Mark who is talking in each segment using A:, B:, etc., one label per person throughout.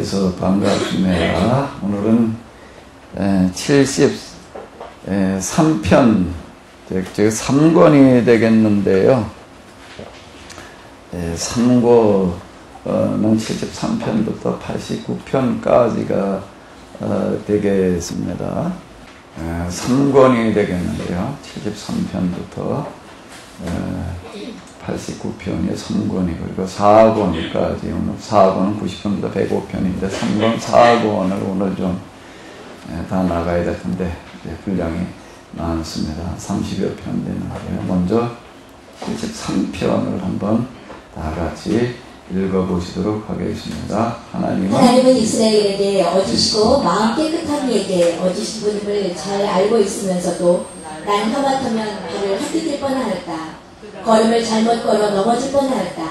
A: 뵈서 반갑습니다. 오늘은 73편, 즉 3권이 되겠는데요. 3권은 73편부터 89편까지가 되겠습니다. 3권이 되겠는데요. 73편부터 89편이 3권이, 그리고 4권까지, 오늘 4권은 90편부터 105편인데 3권, 4권을 오늘 좀 다 나가야 될 텐데 분량이 많습니다. 30여 편 되는데요. 먼저 73편을 한번 다 같이 읽어보시도록 하겠습니다.
B: 하나님은 이스라엘에게 어지시고 마음 깨끗한 이에게 어지신 분임을 잘 알고 있으면서도 나는 하마터면 발을 헛디딜 뻔하였다. 걸음을 잘못 걸어 넘어질 뻔하였다.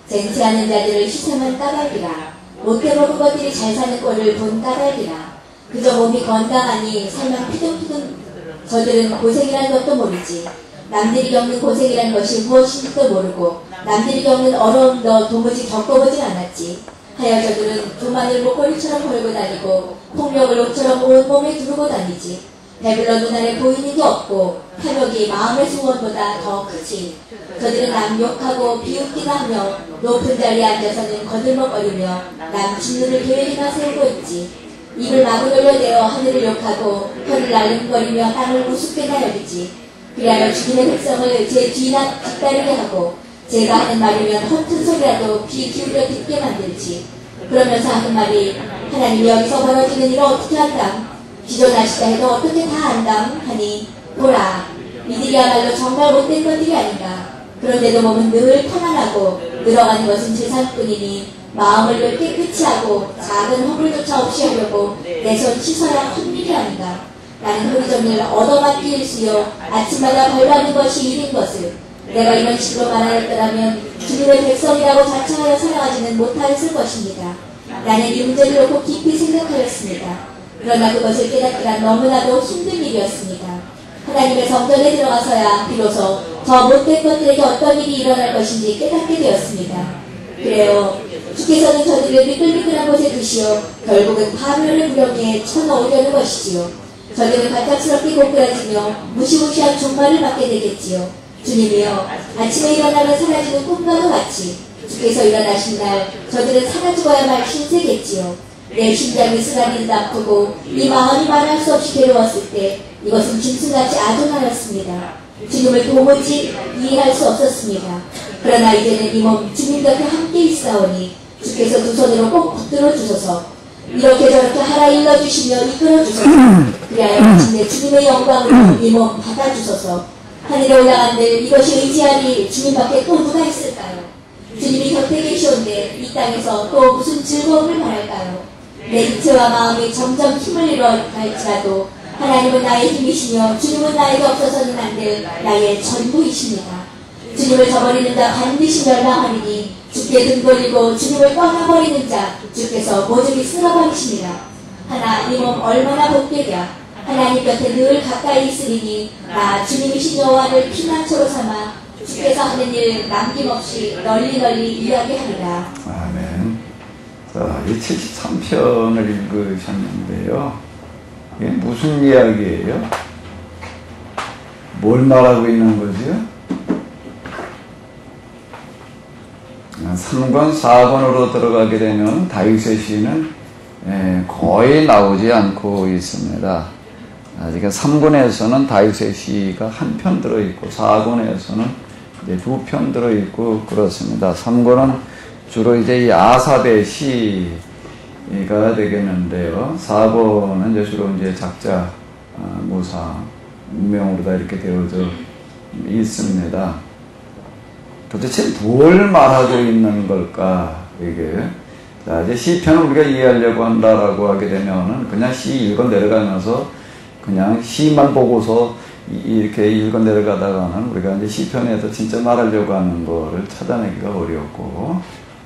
B: 쟁취하는 자들을 시샘한 까닭이라. 못해먹은 것들이 잘 사는 꼴을 본 까닭이라. 그저 몸이 건강하니 살만 피둥피둥 저들은 고생이라는 것도 모르지. 남들이 겪는 고생이라는 것이 무엇인지도 모르고 남들이 겪는 어려움도 도무지 겪어보지 않았지. 하여 저들은 두만을 목걸이처럼 걸고 다니고 폭력을 옷처럼 온몸에 두르고 다니지. 배불러 눈알에 보이는 게 없고 탐욕이 마음의 소원보다 더 크지. 저들은 남 욕하고 비웃기나 하며 높은 자리에 앉아서는 거들먹거리며 남 진노를 계획이나 세우고 있지. 입을 마구 돌려대어 하늘을 욕하고 혀를 날름거리며 땅을 우습게나 여기지. 그리하여 주님의 백성을 제 뒤나 뒤따르게 하고 제가 하는 말이면 허튼 소리라도 귀 기울여 듣게 만들지. 그러면서 하는 말이 하나님 여기서 벌어지는 일을 어떻게 한담? 기존하시다 해도 어떻게 다 안담? 하니 보라, 이들이야말로 정말 못된 것들이 아닌가. 그런데도 몸은 늘 편안하고 늘어가는 것은 재산뿐이니 마음을 늘 깨끗이 하고 작은 허물조차 없이 하려고 내 손 씻어야 한 일이 아닌가. 나는 호리점을 얻어맞기일 수요 아침마다 발라는 것이 일인 것을. 내가 이런 식으로 말하였더라면 주님의 백성이라고 자청하여 살아가지는 못하였을 것입니다. 나는 이 문제를 놓고 깊이 생각하였습니다. 그러나 그것을 깨닫기란 너무나도 힘든 일이었습니다. 하나님의 성전에 들어가서야 비로소 저 못된 것들에게 어떤 일이 일어날 것인지 깨닫게 되었습니다. 그래요, 주께서는 저들을 미끌미끌한 곳에 두시어 결국은 파멸의 구렁이에 쳐넣으려는 것이지요. 저들은 갑작스럽게 고꾸라지며 무시무시한 종말을 받게 되겠지요. 주님이여, 아침에 일어나면 사라지는 꿈과도 같이 주께서 일어나신 날 저들은 사라지고야만 신세겠지요. 내 심장이 쓰라리듯 아프고 이 마음이 말할 수 없이 괴로웠을 때 이것은 짐승같이 아존하였습니다. 주님을 도무지 이해할 수 없었습니다. 그러나 이제는 이 몸 주님 곁에 함께 있사오니 주께서 두 손으로 꼭 붙들어 주소서. 이렇게 저렇게 하라 일러주시며 이끌어 주소서. 그리하여 마침내 주님의 영광으로 이 몸 받아주소서. 하늘에 올라간들 이것이 의지하리 주님밖에 또 누가 있을까요? 주님이 곁에 계시온데 이 땅에서 또 무슨 즐거움을 바랄까요? 내 육체와 마음이 점점 힘을 잃어갈지라도 하나님은 나의 힘이시며 주님은 나에게 없어서는 안 될 나의 전부이십니다. 주님을 저버리는 자 반드시 멸망하리니 주께 등 돌리고 주님을 떠나버리는 자 주께서 모조리 쓸어버리시니라. 하나 이 몸 얼마나 복되랴. 하나님 곁에 늘 가까이 있으리니 나 주님이신 여호와를 피난처로 삼아 주께서 하는 일 남김없이 널리 이야기하리라.
A: 아멘. 자, 이 73편을 읽으셨는데요. 이게 무슨 이야기예요? 뭘 말하고 있는 거죠? 3권, 4권으로 들어가게 되면 다윗의 시는 거의 나오지 않고 있습니다. 아직 3권에서는 다윗의 시가 한 편 들어있고 4권에서는 2편 들어있고 그렇습니다. 3권은 주로 이제 이 아삽의 시가 되겠는데요. 4권은 이제 주로 이제 작자, 모사, 운명으로 다 이렇게 되어져 있습니다. 도대체 뭘 말하고 있는 걸까, 이게. 자, 이제 시편을 우리가 이해하려고 한다라고 하게 되면은 그냥 시 읽어 내려가면서 그냥 시만 보고서 이렇게 읽어 내려가다가는 우리가 이제 시편에서 진짜 말하려고 하는 거를 찾아내기가 어렵고,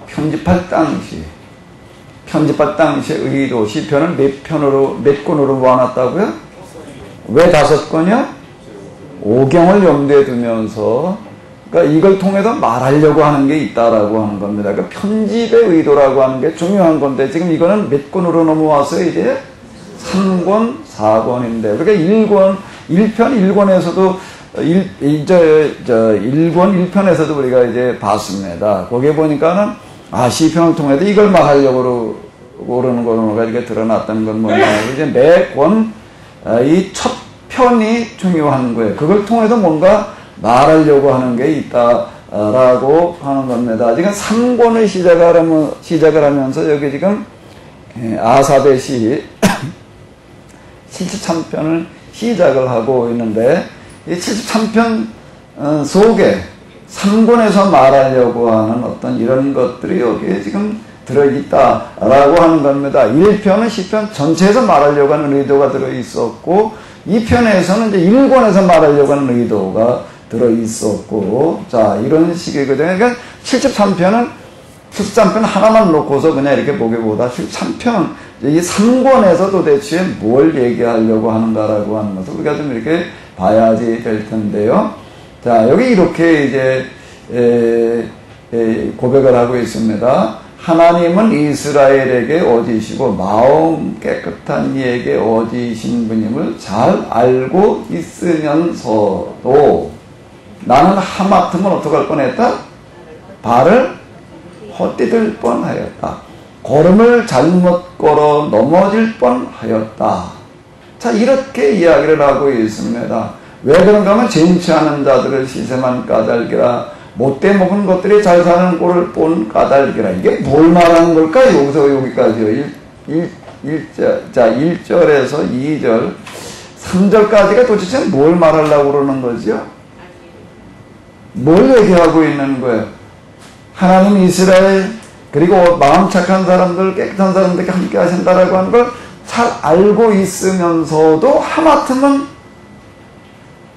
A: 편집할 당시에 의도, 시편을 몇 권으로 모아놨다고요? 왜 5권이요? 오경을 염두에 두면서 그러니까 이걸 통해서 말하려고 하는 게 있다라고 하는 겁니다. 그러니까 편집의 의도라고 하는 게 중요한 건데 지금 이거는 몇 권으로 넘어와서 이제 3권, 4권인데 그러니까 1편 1권에서도 1권 1편에서도 우리가 이제 봤습니다. 거기에 보니까는 시편을 통해서 이걸 말하려고 그러는 거가 이렇게 드러났다는 건 뭐냐. 이제 매 권 이 첫 편이 중요한 거예요. 그걸 통해서 뭔가 말하려고 하는 게 있다라고 하는 겁니다. 지금 3권을 시작을 하면서 여기 지금 아삽의 시 73편을 시작을 하고 있는데 이 73편 속에 3권에서 말하려고 하는 어떤 이런 것들이 여기에 지금 들어있다라고 하는 겁니다. 1편은 10편 전체에서 말하려고 하는 의도가 들어있었고 2편에서는 이제 1권에서 말하려고 하는 의도가 들어있었고 자 이런 식이거든요. 그러니까 73편은 73편 하나만 놓고서 그냥 이렇게 보기보다 73편 이 3권에서 도대체 뭘 얘기하려고 하는가라고 하는 것을 우리가 좀 이렇게 봐야지 될 텐데요. 자 여기 이렇게 이제 고백을 하고 있습니다. 하나님은 이스라엘에게 어지시고 마음 깨끗한 이에게 어지신 분임을 잘 알고 있으면서도 나는 하마터면 어떡할 뻔했다? 발을 헛디딜 뻔하였다. 걸음을 잘못 걸어 넘어질 뻔하였다. 자 이렇게 이야기를 하고 있습니다. 왜 그런가 하면 쟁취하는 자들을 시세만 까닭이라 못돼 먹은 것들이 잘 사는 꼴을 본 까닭이라. 이게 뭘 말하는 걸까? 여기서 여기까지요. 1절에서 2절 3절까지가 도대체 뭘 말하려고 그러는 거죠? 뭘 얘기하고 있는 거예요? 하나님 이스라엘 그리고 마음 착한 사람들 깨끗한 사람들께 함께 하신다라고 하는 걸 잘 알고 있으면서도 하마터면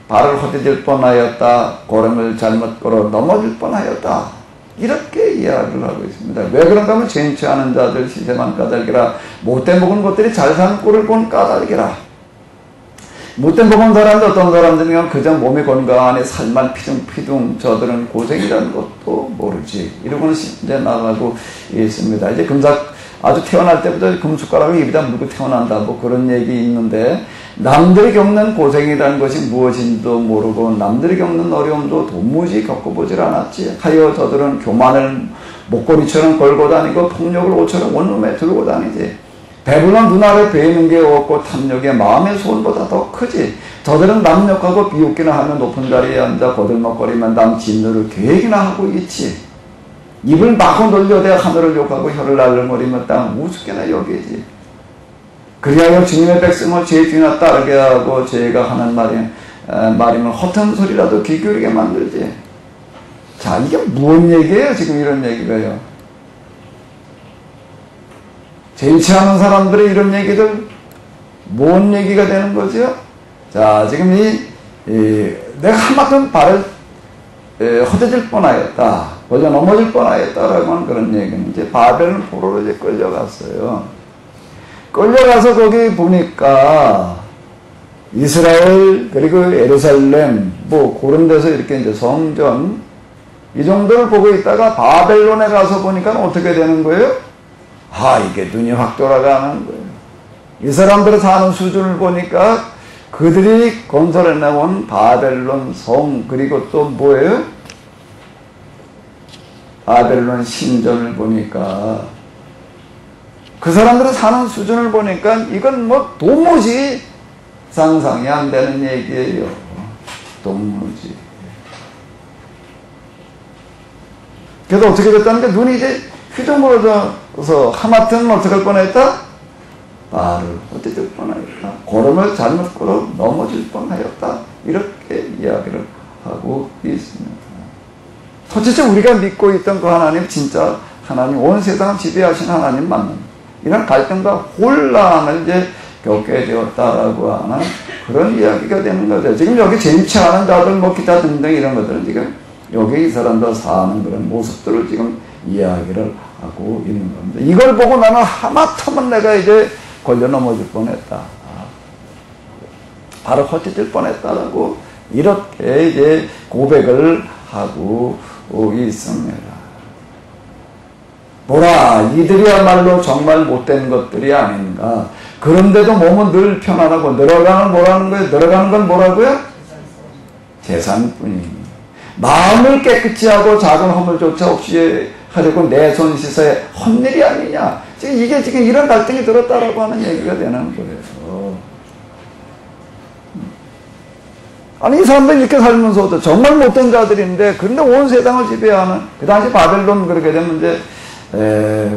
A: 발을 헛디딜 뻔하였다. 걸음을 잘못 걸어 넘어질 뻔하였다. 이렇게 이야기를 하고 있습니다. 왜 그런가 하면 쟁취하는 자들 시세만 까닭이라. 못돼 먹은 것들이 잘 사는 꼴을 본 까닭이라. 못돼 먹은 사람들 어떤 사람들이면 그저 몸이 건강하니 살만 피둥피둥 저들은 고생이라는 것도 모르지. 이러고는 이제 나가고 있습니다. 이제 아주 태어날 때부터 금숟가락을 입에다 물고 태어난다. 뭐 그런 얘기 있는데 남들이 겪는 고생이라는 것이 무엇인지도 모르고 남들이 겪는 어려움도 도무지 겪어보질 않았지. 하여 저들은 교만을 목걸이처럼 걸고 다니고 폭력을 옷처럼 온몸에 들고 다니지. 배불러 눈 아래 베이는 게 없고 탐욕에 마음의 소원보다 더 크지. 저들은 남 욕하고 비웃기나 하며 높은 자리에 앉아 거들먹거리면 남 진노를 계획이나 하고 있지. 입을 마구 놀려대 하늘을 욕하고 혀를 날름거리며 땅 우습게나 여기지. 그리하여 주님의 백성을 제 뒤나 따르게 하고 저희가 하는 말이면 허튼 소리라도 귀 기울이게 만들지. 자 이게 무슨 얘기예요? 지금 이런 얘기가요. 쟁취하는 사람들의 이런 얘기들 뭔 얘기가 되는 거죠? 자 지금 내가 한마디면 발을 헛디딜 뻔하였다. 걸려 넘어질 뻔하였다라고 하는 그런 얘기는 이제 바벨론 포로로 이제 끌려갔어요. 끌려가서 거기 보니까 이스라엘 그리고 예루살렘 뭐 그런 데서 이렇게 이제 성전 이 정도를 보고 있다가 바벨론에 가서 보니까 어떻게 되는 거예요? 이게 눈이 확 돌아가는 거예요. 이 사람들이 사는 수준을 보니까 그들이 건설해 나온 바벨론 성 그리고 또 뭐예요? 바벨론 신전을 보니까 그 사람들이 사는 수준을 보니까 이건 뭐 도무지 상상이 안 되는 얘기예요. 도무지. 그래서 어떻게 됐다는 게 눈이 이제 휘둥그러져서 하마터면 어떻게 할 뻔했다? 발을 헛디딜 뻔하였다. 걸음을 잘못 걸어 넘어질 뻔하였다. 이렇게 이야기를 하고 있습니다. 도대체 우리가 믿고 있던 그 하나님 진짜 하나님 온 세상을 지배하신 하나님 맞는 이런 갈등과 혼란을 이제 겪게 되었다라고 하는 그런 이야기가 되는 거죠. 지금 여기 쟁취하는 자들 뭐 기타 등등 이런 것들은 지금 여기 이 사람들 사는 그런 모습들을 지금 이야기를 하고 있는 겁니다. 이걸 보고 나는 하마터면 내가 이제 걸려 넘어질 뻔했다. 바로 헛디딜 뻔했다라고 이렇게 이제 고백을 하고 있습니다. 보라, 이들이야말로 정말 못된 것들이 아닌가. 그런데도 몸은 늘 편안하고 늘어가는 뭐라는 거예요? 늘어가는 건 뭐라고요? 재산뿐이니. 마음을 깨끗이 하고 작은 허물조차 없이 하려고 내 손 씻어야 헛일이 아니냐. 지금 이게 지금 이런 갈등이 들었다라고 하는 얘기가 되는 거예요. 아니, 이 사람들 이렇게 살면서도 정말 못된 자들인데, 그런데 온 세상을 지배하는, 그 당시 바벨론 그렇게 되면 이제,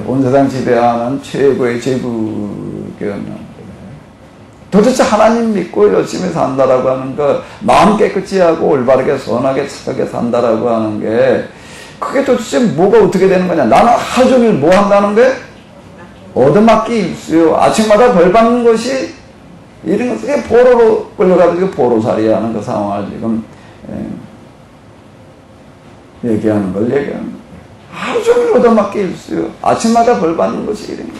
A: 온 세상 지배하는 최고의 제국이었는데, 도대체 하나님 믿고 열심히 산다라고 하는 거, 마음 깨끗이 하고 올바르게 선하게 착하게 산다라고 하는 게, 그게 도대체 뭐가 어떻게 되는 거냐. 나는 하루 종일 뭐 한다는 거예요? 얻어맞기 일수요. 아침마다 벌 받는 것이 이런 것이 포로로 끌려가지고 포로살이 하는 그 상황을 지금 얘기하는 걸 얘기하는 거예요. 하루 종일 얻어맞기 일수요. 아침마다 벌 받는 것이 이런 거죠.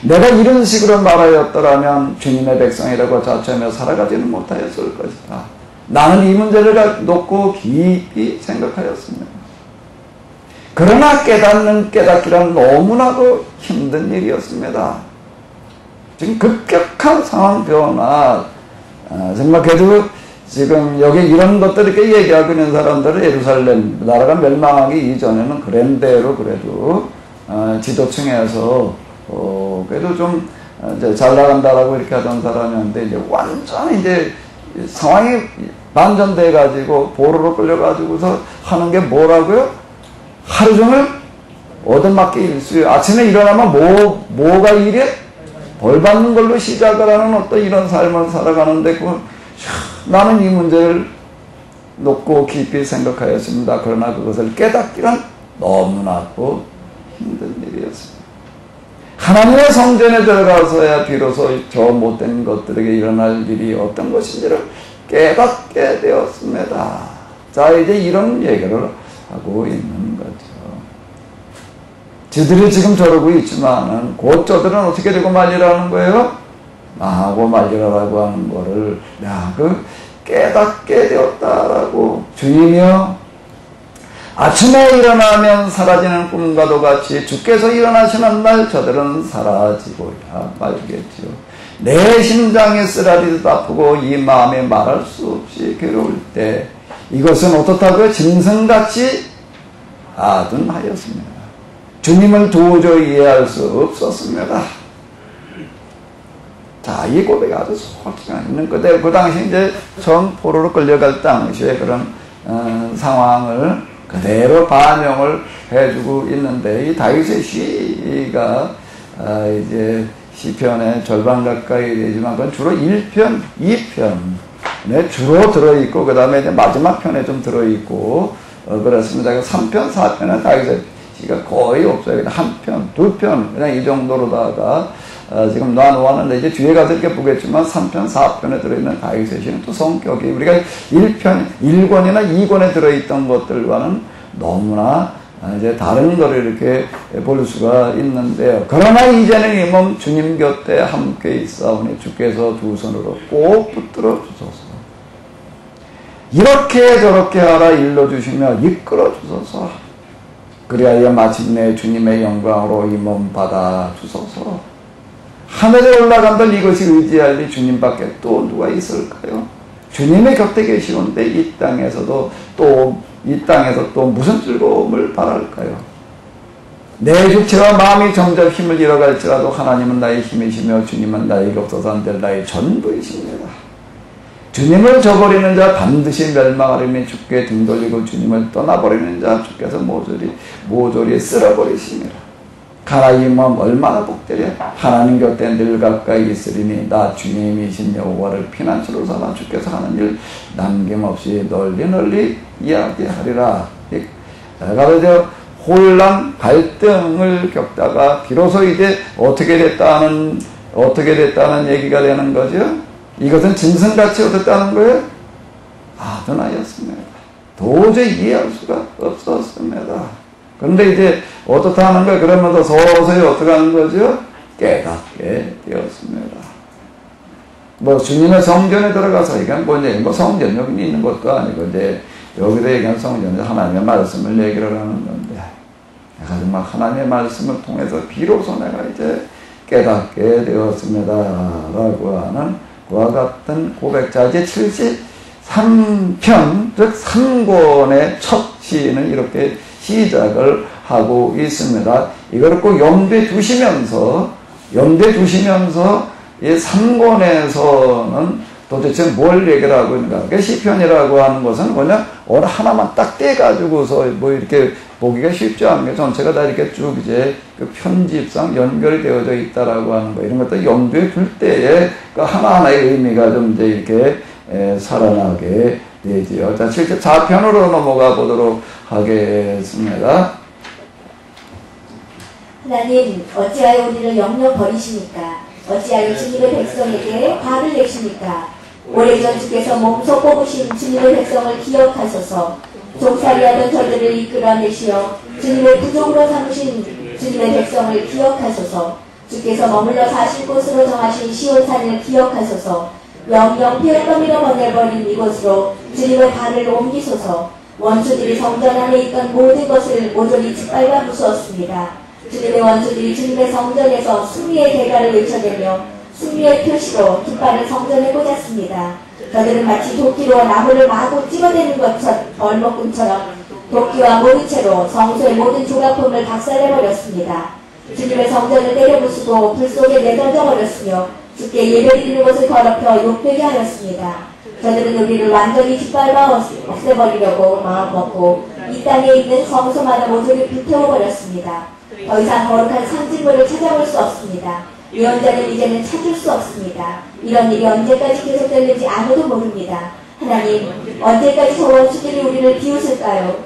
A: 내가 이런 식으로 말하였더라면 주님의 백성이라고 자처하며 살아가지는 못하였을 것이다. 나는 이 문제를 놓고 깊이 생각하였습니다. 그러나 깨닫기란 너무나도 힘든 일이었습니다. 지금 급격한 상황 변화, 정말 그래도 지금 여기 이런 것들 이렇게 얘기하고 있는 사람들은 예루살렘 나라가 멸망하기 이전에는 그랜대로 그래도 지도층에서 그래도 좀 이제 잘 나간다라고 이렇게 하던 사람이었는데 이제 완전히 이제 상황이 반전돼 가지고 보로로 끌려 가지고서 하는 게 뭐라고요? 하루 종일 얻어맞기 일수요. 아침에 일어나면 뭐가 일이야? 벌 받는 걸로 시작을 하는 어떤 이런 삶을 살아가는데 나는 이 문제를 놓고 깊이 생각하였습니다. 그러나 그것을 깨닫기란 너무나도 힘든 일이었습니다. 하나님의 성전에 들어가서야 비로소 저 못된 것들에게 일어날 일이 어떤 것인지를 깨닫게 되었습니다. 자, 이제 이런 얘기를 하고 있는 거죠. 저들이 지금 저러고 있지만은 곧 저들은 어떻게 되고 말리라는 거예요? 망하고 말리라고 하는 거를 내가 깨닫게 되었다라고 주님이여 아침에 일어나면 사라지는 꿈과도 같이 주께서 일어나시는 날 저들은 사라지고야 말겠죠. 내 심장에 쓰라리듯 아프고 이 마음에 말할 수 없이 괴로울 때 이것은 어떻다고요? 짐승같이 아둔하였습니다. 주님을 도저히 이해할 수 없었습니다. 자, 이 고백이 아주 솔직히 있는 거예요. 그 당시 이제 처음 포로로 끌려갈 당시에 그런 상황을 그대로 반영을 해주고 있는데 이 다윗의 시가 이제 시편의 절반 가까이 되지만 그건 주로 1편, 2편에 주로 들어있고 그 다음에 이제 마지막 편에 좀 들어있고 그렇습니다. 3편, 4편은 다윗의 시가 거의 없어요. 그냥 한 편, 두 편 그냥 이 정도로다가 지금 놔놓았는데 이제 뒤에 가서 이렇게 보겠지만 3편, 4편에 들어있는 다윗의 시는 또 성격이 우리가 1편, 1권이나 2권에 들어있던 것들과는 너무나 이제 다른 거를 이렇게 볼 수가 있는데요. 그러나 이제는 이 몸 주님 곁에 함께 있사오니 주께서 두 손으로 꼭 붙들어 주소서. 이렇게 저렇게 하라 일러주시며 이끌어 주소서. 그리하여 마침내 주님의 영광으로 이 몸 받아 주소서. 하늘에 올라간들 이것이 의지할 리 주님밖에 또 누가 있을까요? 주님의 곁에 계시는데 이 땅에서 또 무슨 즐거움을 바랄까요? 내 육체와 마음이 점점 힘을 잃어갈지라도 하나님은 나의 힘이시며 주님은 나에게 없어서 안 될 나의 전부이십니다. 주님을 저버리는 자 반드시 멸망하리니 주께 등 돌리고 주님을 떠나버리는 자 주께서 모조리 쓸어버리십니다. 가라이 몸 얼마나 복되랴. 하나님 곁에 늘 가까이 있으리니 나 주님이신 여호와를 피난처로 삼아 주께서 하는 일 남김없이 널리 이야기하리라. 그래서 혼란 갈등을 겪다가 비로소 이제 어떻게 됐다는 얘기가 되는 거죠. 이것은 짐승같이 어떻다는 거예요? 아둔하였습니다. 도저히 이해할 수가 없었습니다. 그런데 이제 어떻다는 거예요? 그러면서 서서히 어떻게 하는 거죠? 깨닫게 되었습니다. 뭐 주님의 성전에 들어가서 이건 뭐 성전 여기 있는 것도 아니고 이제 여기서 얘기한 성전은 하나님의 말씀을 얘기를 하는 건데, 내가 정말 하나님의 말씀을 통해서 비로소 내가 이제 깨닫게 되었습니다. 라고 하는 그와 같은 고백자. 이제 73편, 즉 3권의 첫 시는 이렇게 시작을 하고 있습니다. 이걸 꼭 염두에 두시면서 이 3권에서는 도대체 뭘 얘기를 하고 있는가. 그 시편이라고 하는 것은 그냥 어느 하나만 딱 떼가지고서 뭐 이렇게 보기가 쉽지 않은 게 전체가 다 이렇게 쭉 이제 그 편집상 연결이 되어져 있다라고 하는 거. 이런 것들 염두에 둘 때에 그 하나하나의 의미가 좀 이제 이렇게 살아나게 되지요. 자, 74편으로 넘어가 보도록 하겠습니다.
B: 하나님, 어찌하여 우리를 영영 버리십니까? 어찌하여 주님의 백성에게 화를 내십니까? 오래전 주께서 몸소 뽑으신 주님의 백성을 기억하소서. 종살이하던 저들을 이끌어내시어 주님의 부족으로 삼으신 주님의 백성을 기억하소서. 주께서 머물러 사실 곳으로 정하신 시온산을 기억하소서. 영영 피어더미로 보내버린 이곳으로 주님의 발을 옮기소서. 원수들이 성전 안에 있던 모든 것을 모조리 짓밟아 부수었습니다. 주님의 원수들이 주님의 성전에서 승리의 대가를 외쳐대며 승리의 표시로 깃발을 성전에 꽂았습니다. 저들은 마치 도끼로 나무를 마구 찍어대는 것처럼 얼목금처럼 도끼와 모르채로 성소의 모든 조각품을 박살내버렸습니다. 주님의 성전을 때려부수고 불 속에 내던져버렸으며 주께 예배드리는 곳을 더럽혀 욕되게 하였습니다. 저들은 우리를 완전히 짓밟아 없애버리려고 마음먹고 이 땅에 있는 성소마다 모조리 불태워버렸습니다. 더 이상 거룩한 상징물을 찾아볼 수 없습니다. 예언자는 이제는 찾을 수 없습니다. 이런 일이 언제까지 계속되는지 아무도 모릅니다. 하나님, 언제까지 저 원수들이 우리를 비웃을까요?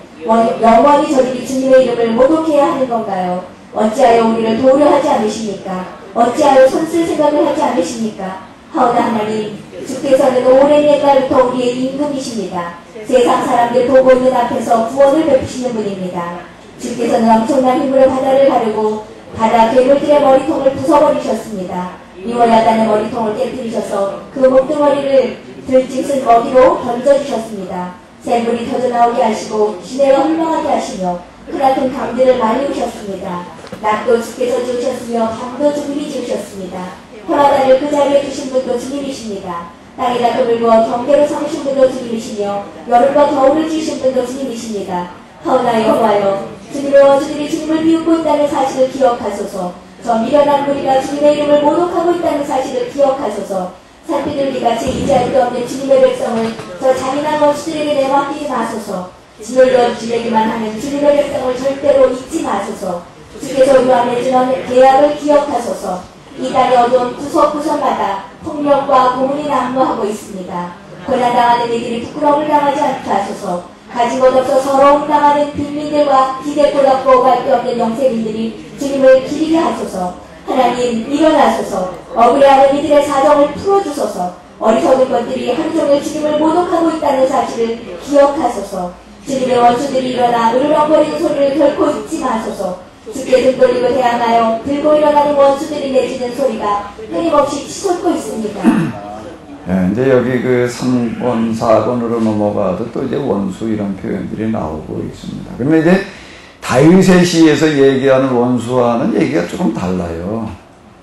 B: 영원히 저들이 주님의 이름을 모독해야 하는 건가요? 어찌하여 우리를 도우려 하지 않으십니까? 어찌하여 손쓸 생각을 하지 않으십니까? 하오나 하나님, 주께서는 오랜 옛날부터 우리의 임금이십니다. 세상 사람들 보고 있는 앞에서 구원을 베푸시는 분입니다. 주께서는 엄청난 힘으로 바다를 가르고 바다 괴물들의 머리통을 부숴버리셨습니다. 리워야단의 머리통을 깨뜨리셔서 그 목둥어리를 들짐승 먹이로 던져주셨습니다. 샘물이 터져나오게 하시고 시내가 흘러가게 하시며 크나큰 강들을 말리우셨습니다. 낮도 주께서 지으셨으며 밤도 주님이 지으셨습니다. 해바다를 그 자리에 두신 분도 주님이십니다. 땅에다 금을 부어 경계로 삼으신 분도 주님이시며 여름과 겨울을 지으신 분도 주님이십니다. 하오나 여호와여, 주님의 원수들이 주님을 비웃고 있다는 사실을 기억하소서. 저 미련한 무리가 주님의 이름을 모독하고 있다는 사실을 기억하소서. 살피들기가 제2자 도 없는 주님의 백성을 저 잔인한 원수들에게 내맡기지 마소서. 진홀로 지내기만 하는 주님의 백성을 절대로 잊지 마소서. 주께서 우리와 맺은 계약을 기억하소서. 이 땅의 어두운 구석구석마다 폭력과 고문이 난무하고 있습니다. 고난당하는 이들이 부끄러움을 당하지 않게 하소서. 가진 것 없어 서러움 당하는 빈민들과 기대코 덮고 갈 데 없는 영세민들이 주님을 기리게 하소서. 하나님, 일어나소서. 억울해하는 이들의 사정을 풀어주소서. 어리석은 것들이 하루종일 주님을 모독하고 있다는 사실을 기억하소서. 주님의 원수들이 일어나 으르렁거리는 소리를 결코 잊지 마소서. 주께 등 돌리고 대항하여 들고 일어나는 원수들이 내지는 소리가 끊임없이 치솟고 있습니다.
A: 이제 여기 그 3권, 4권으로 넘어가도 또 이제 원수 이런 표현들이 나오고 있습니다. 그런데 이제 다윗의 시에서 얘기하는 원수와는 얘기가 조금 달라요.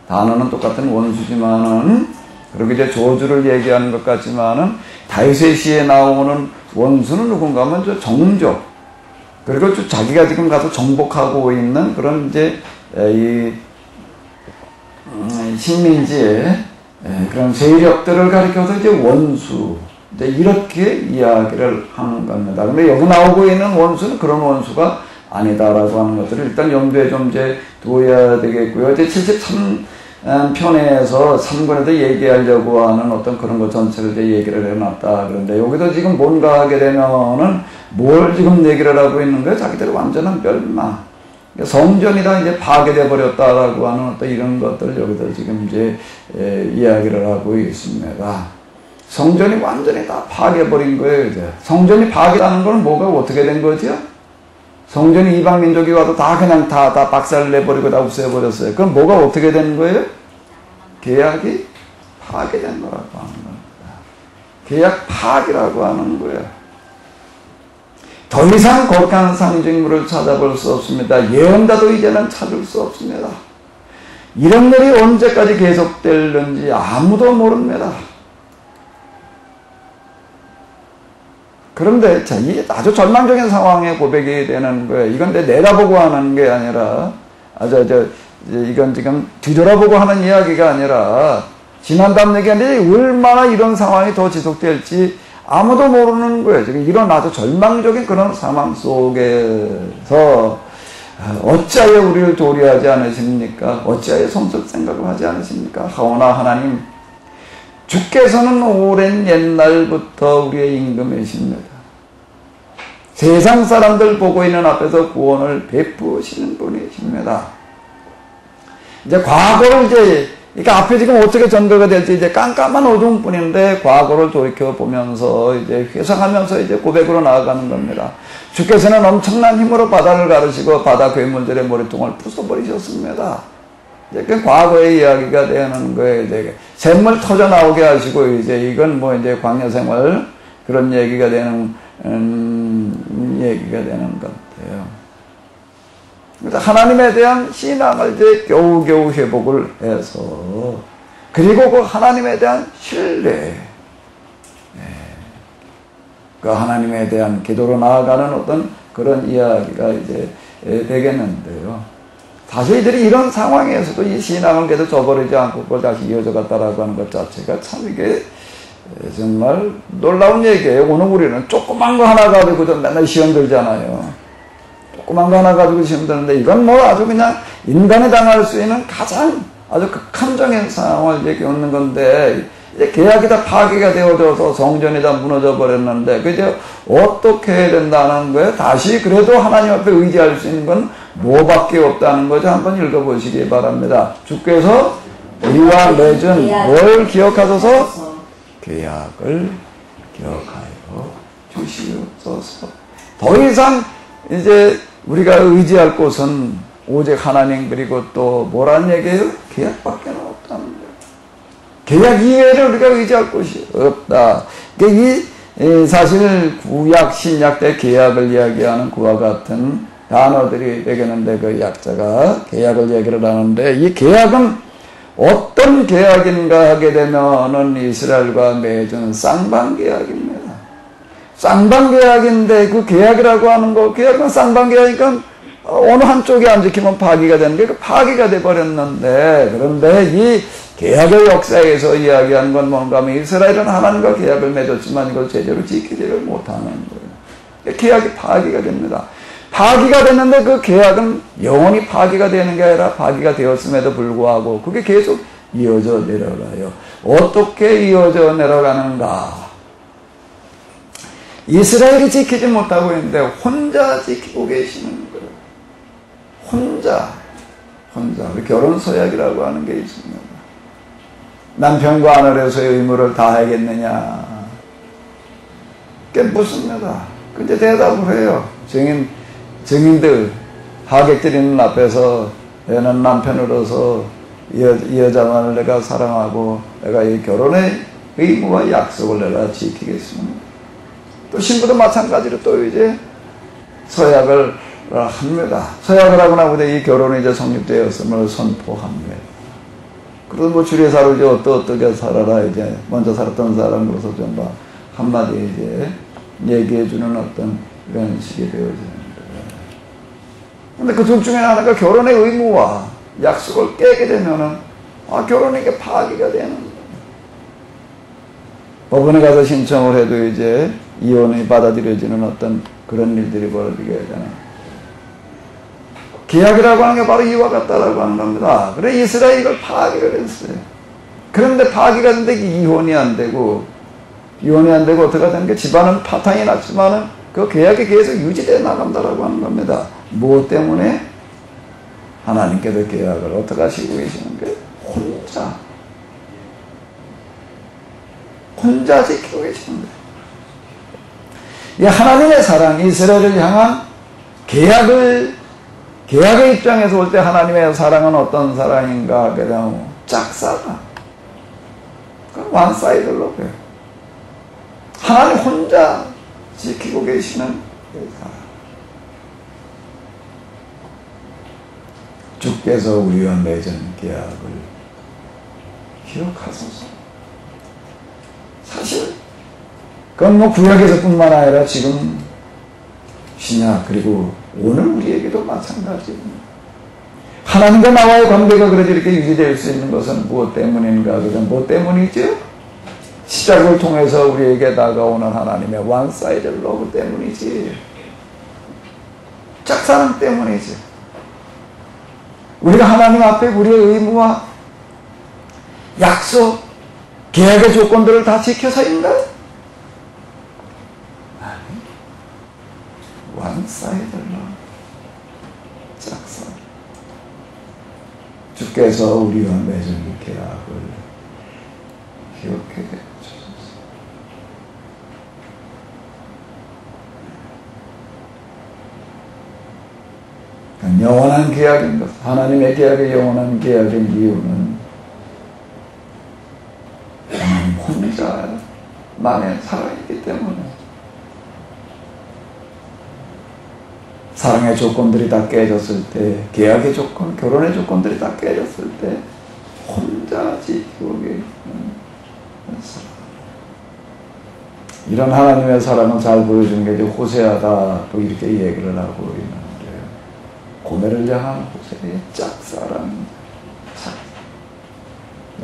A: 단어는 똑같은 원수지만은, 그리고 이제 저주를 얘기하는 것 같지만은, 다윗의 시에 나오는 원수는 누군가 하면 저 정적, 그리고 자기가 지금 가서 정복하고 있는 그런 이제 이 식민지의 그런 세력들을 가리켜서 이제 원수, 이제 이렇게 이야기를 하는 겁니다. 근데 여기 나오고 있는 원수는 그런 원수가 아니다라고 하는 것들을 일단 염두에 좀 이제 두어야 되겠고요. 이제 73편에서 3권에서 얘기하려고 하는 어떤 그런 것 전체를 이제 얘기를 해놨다. 그런데 여기도 지금 뭔가 하게 되면은 뭘 지금 얘기를 하고 있는 거예요? 자기들의 완전한 멸망. 성전이 다 이제 파괴돼 버렸다라고 하는 어떤 이런 것들을 여기서 지금 이제 이야기를 하고 있습니다. 성전이 완전히 다 파괴버린 거예요, 이제. 성전이 파괴하는 건 뭐가 어떻게 된 거죠? 성전이 이방 민족이 와도 다 그냥 다 박살 내버리고 다 없애버렸어요. 그럼 뭐가 어떻게 된 거예요? 계약이 파괴된 거라고 하는 겁니다. 계약 파기라고 하는 거예요. 더 이상 거룩한 상징물을 찾아볼 수 없습니다. 예언자도 이제는 찾을 수 없습니다. 이런 일이 언제까지 계속될는지 아무도 모릅니다. 그런데 자, 이 아주 절망적인 상황에 고백이 되는 거예요. 이건 내다보고 하는 게 아니라, 이건 지금 뒤돌아보고 하는 이야기가 아니라, 지난다음 얘기인데 얼마나 이런 상황이 더 지속될지 아무도 모르는 거예요. 지금 이런 아주 절망적인 그런 상황 속에서 어찌하여 우리를 도리하지 않으십니까? 어찌하여 성적 생각을 하지 않으십니까? 하오나 하나님, 주께서는 오랜 옛날부터 우리의 임금이십니다. 세상 사람들 보고 있는 앞에서 구원을 베푸시는 분이십니다. 이제 과거를 그러니까 앞에 지금 어떻게 전개가 될지 이제 깜깜한 어둠뿐인데 과거를 돌이켜보면서 이제 회상하면서 이제 고백으로 나아가는 겁니다. 주께서는 엄청난 힘으로 바다를 가르시고 바다 괴물들의 머리통을 부숴버리셨습니다. 이제 그 과거의 이야기가 되는 거예요. 이제 샘물 터져 나오게 하시고 이제 이건 뭐 이제 광야 생활 그런 얘기가 되는 것 같아요. 그래서 하나님에 대한 신앙을 이제 겨우겨우 회복을 해서 그리고 그 하나님에 대한 신뢰, 그 하나님에 대한 기도로 나아가는 어떤 그런 이야기가 이제 되겠는데요. 사실 이들이 이런 상황에서도 이 신앙을 계속 저버리지 않고 그걸 다시 이어져갔다라고 하는 것 자체가 참 이게 정말 놀라운 얘기예요. 오늘 우리는 조그만 거 하나 가지고도 맨날 시험 들잖아요. 조그만 거 하나 가지고 시험 드는데 이건 뭐 아주 그냥 인간이 당할 수 있는 가장 아주 극한적인 상황을 이제 겪는 건데 이제 계약이 다 파괴가 되어져서 성전이 다 무너져 버렸는데 그저 어떻게 해야 된다는 거예요? 다시 그래도 하나님 앞에 의지할 수 있는 건 뭐밖에 없다는 거죠. 한번 읽어보시기 바랍니다. 주께서 우리와 맺은 뭘 기억하소서? 계약을 기억하여 주시옵소서. 더 이상 이제 우리가 의지할 곳은 오직 하나님 그리고 또 뭐라는 얘기예요? 계약밖에 없다는 거예요. 계약 이외에는 우리가 의지할 곳이 없다. 그러니까 이 사실 구약 신약 때 계약을 이야기하는 그와 같은 단어들이 되겠는데 그 약자가 계약을 얘기를 하는데 이 계약은 어떤 계약인가 하게 되면은 이스라엘과 맺은 쌍방계약입니다. 쌍방계약인데 그 계약이라고 하는 거, 계약은 쌍방계약이니까 어느 한쪽이 안 지키면 파기가 되는 게 파기가 돼버렸는데 그런데 이 계약의 역사에서 이야기하는 건 뭔가 하면 이스라엘은 하나님과 계약을 맺었지만 이걸 제대로 지키지를 못하는 거예요. 계약이 파기가 됩니다. 파기가 됐는데 그 계약은 영원히 파기가 되는 게 아니라 파기가 되었음에도 불구하고 그게 계속 이어져 내려가요. 어떻게 이어져 내려가는가? 이스라엘이 지키지 못하고 있는데 혼자 지키고 계시는 거예요. 혼자. 우리 결혼 서약이라고 하는 게 있습니다. 남편과 아내로서의 의무를 다하겠느냐? 그게 묻습니다. 근데 대답을 해요. 증인들, 하객들이 있는 앞에서 내는 남편으로서 이 여자만을 내가 사랑하고 내가 이 결혼의 의무와 약속을 내가 지키겠습니다. 또 신부도 마찬가지로 또 이제 서약을 합니다. 서약을 하고 나보다 이 결혼이 이제 성립되었음을 선포합니다. 그래서 뭐 주례사로 이제 어떻게 살아라 이제 먼저 살았던 사람으로서 좀 막 한마디 이제 얘기해주는 어떤 이런 식이 되어지는 거예요. 근데 그 둘 중에 하나가 결혼의 의무와 약속을 깨게 되면은 결혼이 이게 파기가 되는 거예요. 법원에 가서 신청을 해도 이제 이혼이 받아들여지는 어떤 그런 일들이 벌어지게 되잖아요. 계약이라고 하는 게 바로 이와 같다라고 하는 겁니다. 그래 이스라엘이 이걸 파기를 했어요. 그런데 파기가 됐는데 이혼이 안 되고 어떻게 되는 게 집안은 파탄이 났지만은 그 계약이 계속 유지되어 나간다라고 하는 겁니다. 무엇 때문에? 하나님께서 계약을 어떻게 하시고 계시는 게 혼자 지키고 계시는 거예요. 이 하나님의 사랑, 이스라엘을 향한 계약의 입장에서 볼 때 하나님의 사랑은 어떤 사랑인가 하게 되면 짝사랑. 원사이드로 하나님 혼자 지키고 계시는 주께서 우리와 맺은 계약을 기억하소서. 사실 그건 뭐 구약에서뿐만 아니라 지금 신약 그리고 오늘 우리에게도 마찬가지입니다. 하나님과 나와의 관계가 그래도 이렇게 유지될 수 있는 것은 무엇 때문인가? 그건 뭐 때문이죠? 시작을 통해서 우리에게 다가오는 하나님의 one-sided love 때문이지. 짝사랑 때문이지. 우리가 하나님 앞에 우리의 의무와 약속, 계약의 조건들을 다 지켜서인가요? 아니, one-sided love, 짝사랑. 주께서 우리와 맺은 계약을 기억해 주소서. 영원한 계약인 것, 하나님의 계약의 영원한 계약인 이유는 하나님 혼자만의 살아있기 때문에 사랑의 조건들이 다 깨졌을 때, 계약의 조건, 결혼의 조건들이 다 깨졌을 때 혼자 지키고 계시는 사랑. 이런 하나님의 사랑을 잘 보여주는 게 이제 호세아가 또 이렇게 얘기를 하고 있는데, 고멜을 향한 호세의 짝사랑.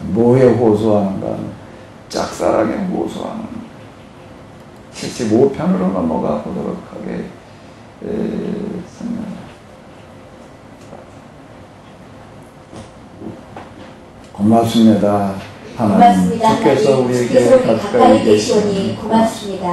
A: 뭐에 호소하는가? 짝사랑에 호소하는. 75편으로 넘어가 보도록 하겠습니다. 고맙습니다. 하나님, 주께서 우리에게 가까이 계시오니
B: 고맙습니다.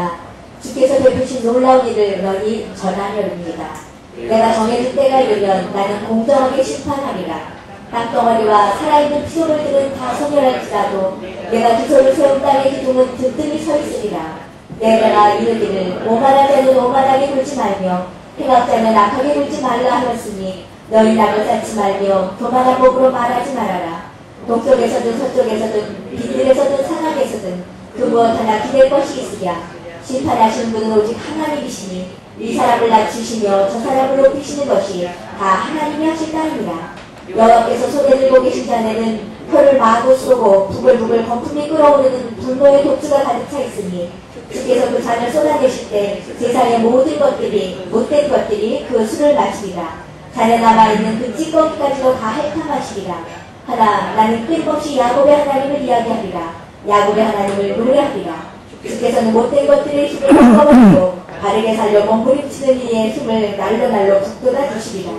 B: 주께서 베푸신 놀라운 일을 너희 전하려옵니다. 내가 정해진 때가 이르면 나는 공정하게 심판하리라. 땅덩어리와 살아있는 피조물들은 다 소멸할지라도 내가 두 손을 세운 땅의 기둥은 든든히 서 있으리라. 내가 이르기를 오만한 자는 오만하게 굴지 말며 행악자는 악하게 굴지 말라 하였으니 너희 낙을 쌓지 말며 교만한 목으로 말하지 말아라. 동쪽에서든 서쪽에서든 빈들에서든 산악에서든 그 무엇 하나 기댈 것이 있으랴. 심판하시는 분은 오직 하나님이시니 이 사람을 낮추시며 저 사람을 높이시는 것이 다 하나님이 하실 따름이라. 여호와께서 손에 들고 계신 잔에는 혀를 마구 쏘고 부글부글 거품이 끓어오르는 분노의 독주가 가득 차 있으니 주께서 그 잔을 쏟아내실 때 세상의 모든 것들이 못된 것들이 그 술을 마시리라. 잔에 남아있는 그 찌꺼기까지도 다 핥아마시리라. 하나 나는 끊임없이 야곱의 하나님을 이야기하리라. 야곱의 하나님을 노래하리라. 주께서는 못된 것들의 힘을 꺾어버리고 바르게 살려 몸부림치는 이의 힘을 날로 북돋아 주시리라.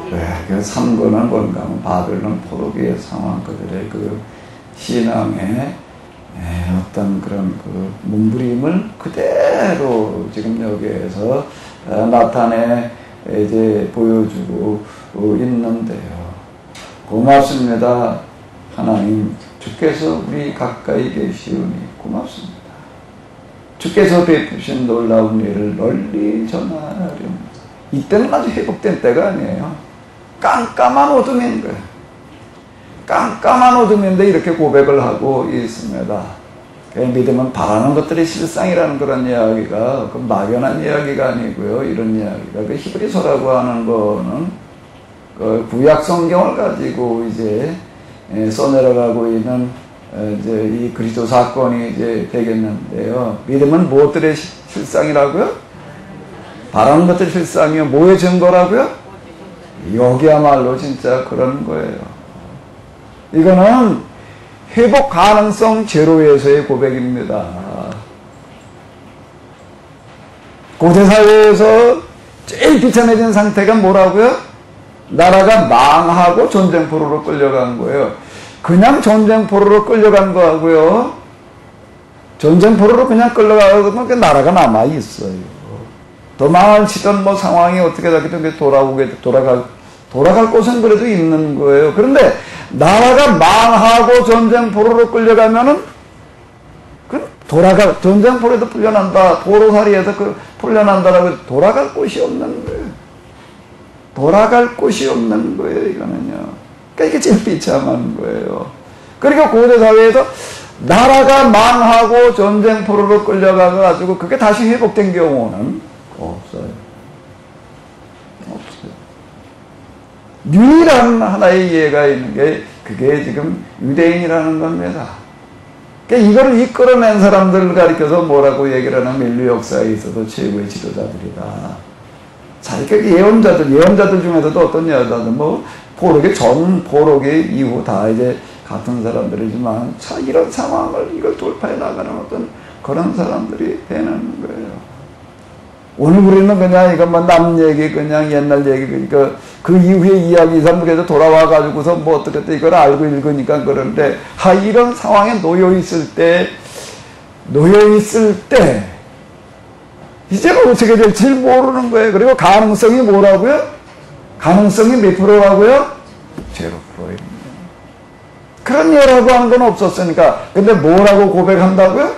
A: 그 3권은 뭔가 하면 바벨론 포로기의 상황, 그들의 그 신앙의 어떤 그런 그 몸부림을 그대로 지금 여기에서 나타내 이제 보여주고 있는데요. 고맙습니다. 하나님, 주께서 우리 가까이 계시오니 고맙습니다. 주께서 베푸신 놀라운 일을 널리 전하려면 이때는 아주 회복된 때가 아니에요. 깜깜한 어둠인 거예요. 깜깜한 어둠인데 이렇게 고백을 하고 있습니다. 믿음은 바라는 것들이 실상이라는 그런 이야기가 그 막연한 이야기가 아니고요. 이런 이야기가 그 히브리서라고 하는 거는 그 구약 성경을 가지고 이제 써내려가고 있는 이제 이 그리스도 사건이 이제 되겠는데요. 믿음은 무엇들의 실상이라고요? 바라는 것들의 실상이요. 뭐의 증거라고요? 여기야말로 진짜 그런 거예요. 이거는 회복 가능성 제로에서의 고백입니다. 고대사회에서 제일 비참해진 상태가 뭐라고요? 나라가 망하고 전쟁포로로 끌려간 거예요. 그냥 전쟁포로로 끌려간 거하고요. 전쟁포로로 그냥 끌려가면 그 나라가 남아있어요. 도망치던 뭐 상황이 어떻게 되든 돌아갈 곳은 그래도 있는 거예요. 그런데 나라가 망하고 전쟁포로로 끌려가면은 전쟁포로에도 풀려난다, 도로사리에서 풀려난다라고 돌아갈 곳이 없는 거예요. 돌아갈 곳이 없는 거예요, 이거는요. 그러니까 이게 제일 비참한 거예요. 그러니까 고대사회에서 나라가 망하고 전쟁포로로 끌려가가지고 그게 다시 회복된 경우는 없어요. 유일한 하나의 이해가 있는 게 그게 지금 유대인이라는 겁니다. 그러니까 이거를 이끌어낸 사람들을 가리켜서 뭐라고 얘기를 하냐면 인류 역사에 있어서 최고의 지도자들이다. 자, 그러니까 예언자들 중에서도 어떤 예언자들, 뭐, 포로기 이후 다 이제 같은 사람들이지만, 자, 이런 상황을, 이걸 돌파해 나가는 어떤 그런 사람들이 되는 거예요. 오늘 우리는 그냥 이것만 남 얘기, 그냥 옛날 얘기, 그러니까 그 이후의 이야기 이상국에서 돌아와가지고서 뭐 어떻게 또 이걸 알고 읽으니까 그런데, 이런 상황에 놓여있을 때, 이제는 어떻게 될지 모르는 거예요. 그리고 가능성이 뭐라고요? 가능성이 몇 프로라고요? 0%입니다. 그런 예라고 하는 건 없었으니까. 근데 뭐라고 고백한다고요?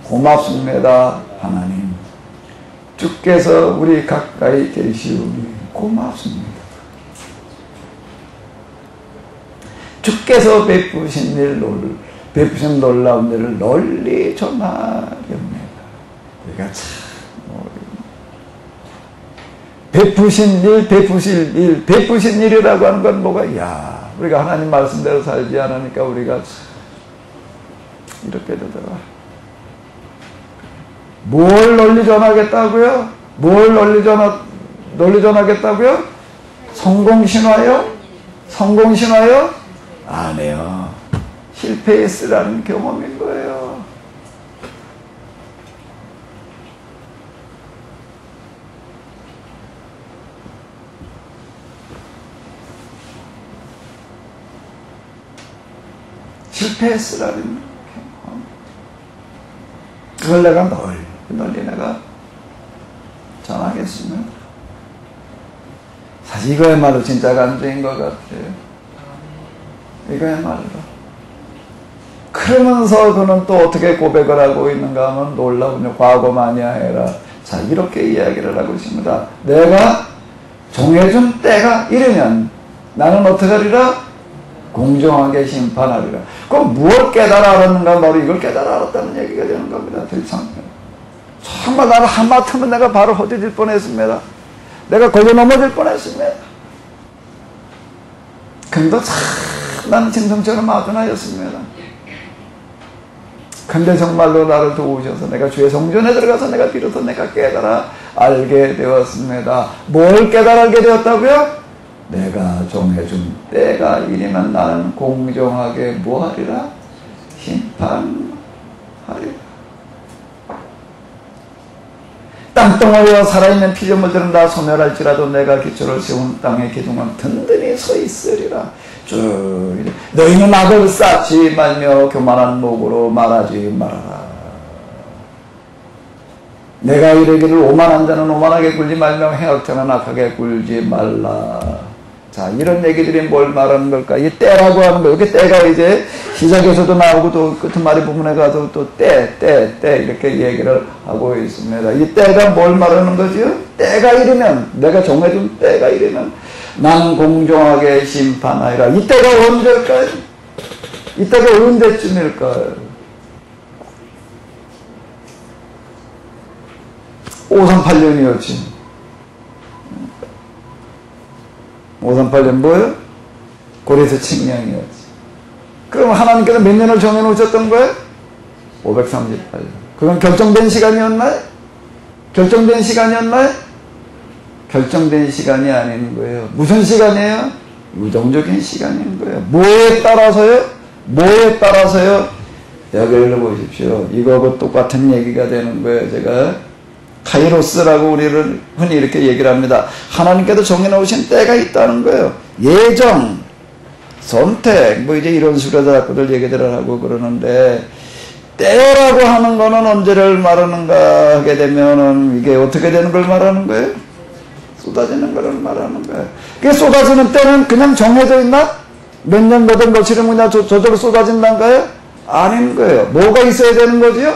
A: 고맙습니다, 하나님. 주께서 우리 가까이 계시오니 고맙습니다. 주께서 베푸신 놀라운 일을 널리 전하렵니다. 우리가 참 베푸신 일이라고 하는 건 뭐가, 우리가 하나님 말씀대로 살지 않으니까 우리가 참 이렇게 되더라. 뭘 널리 전하겠다고요? 뭘 널리 전하겠다고요? 성공신화요? 아니에요. 실패했으라는 경험인 거예요. 실패했으라는 경험. 그걸 내가 널리 내가 전하겠으면, 사실 이거야말로 진짜 간증인 것 같아요. 이거야말로. 그러면서 그는 또 어떻게 고백을 하고 있는가 하면 놀라군요. 과거만이 아니라, 자, 이렇게 이야기를 하고 있습니다. 내가 정해준 때가 이르면 나는 어떻게 하리라? 공정하게 심판하리라. 그럼 무엇 깨달아 알았는가? 바로 이걸 깨달아 알았다는 얘기가 되는 겁니다. 정말 나는 하마터면 내가 바로 헛디딜 뻔했습니다. 내가 걸려 넘어질 뻔했습니다. 근데 참 나는 짐승처럼 아둔하였습니다. 근데 정말로 나를 도우셔서 내가 주의 성전에 들어가서 내가 비로소 내가 깨달아 알게 되었습니다. 뭘 깨달아 알게 되었다고요? 내가 정해준 때가 이르면 나는 공정하게 뭐하리라? 심판하리라. 땅덩어리와 살아있는 피조물들은 다 소멸할지라도 내가 기초를 세운 땅의 기둥은 든든히 서 있으리라. 쭉 너희는 악을 쌓지 말며 교만한 목으로 말하지 말아라. 내가 이르기를 오만한 자는 오만하게 굴지 말며 해악자는 악하게 굴지 말라. 자, 이런 얘기들이 뭘 말하는 걸까? 이 때라고 하는 거. 이렇게 때가 이제 시작에서도 나오고 또 끝말이 부분에 가서 또 때 이렇게 얘기를 하고 있습니다. 이 때가 뭘 말하는 거지요? 때가 이르면, 내가 정해준 때가 이르면 나는 공정하게 심판하리라. 이 때가 언제일까요? 이 때가 언제쯤일까요? 538년이었지. 538년 뭐예요? 고레스 칙령이었지. 그럼 하나님께서 몇 년을 정해놓으셨던 거예요? 538년. 그건 결정된 시간이었나요? 결정된 시간이 아닌 거예요. 무슨 시간이에요? 유동적인 시간인 거예요. 뭐에 따라서요? 여기를 보십시오. 이거하고 똑같은 얘기가 되는 거예요. 제가 카이로스라고 우리를 흔히 이렇게 얘기를 합니다. 하나님께서 정해놓으신 때가 있다는 거예요. 예정, 선택, 뭐 이제 이런 식으로 자꾸들 얘기들을 하고 그러는데, 때라고 하는 거는 언제를 말하는가 하게 되면은 이게 어떻게 되는 걸 말하는 거예요? 쏟아지는 걸 말하는 거예요. 그게 쏟아지는 때는 그냥 정해져 있나? 몇 년 뭐든 며칠은 그냥 저절로 쏟아진다는가요? 아닌 거예요. 뭐가 있어야 되는 거지요?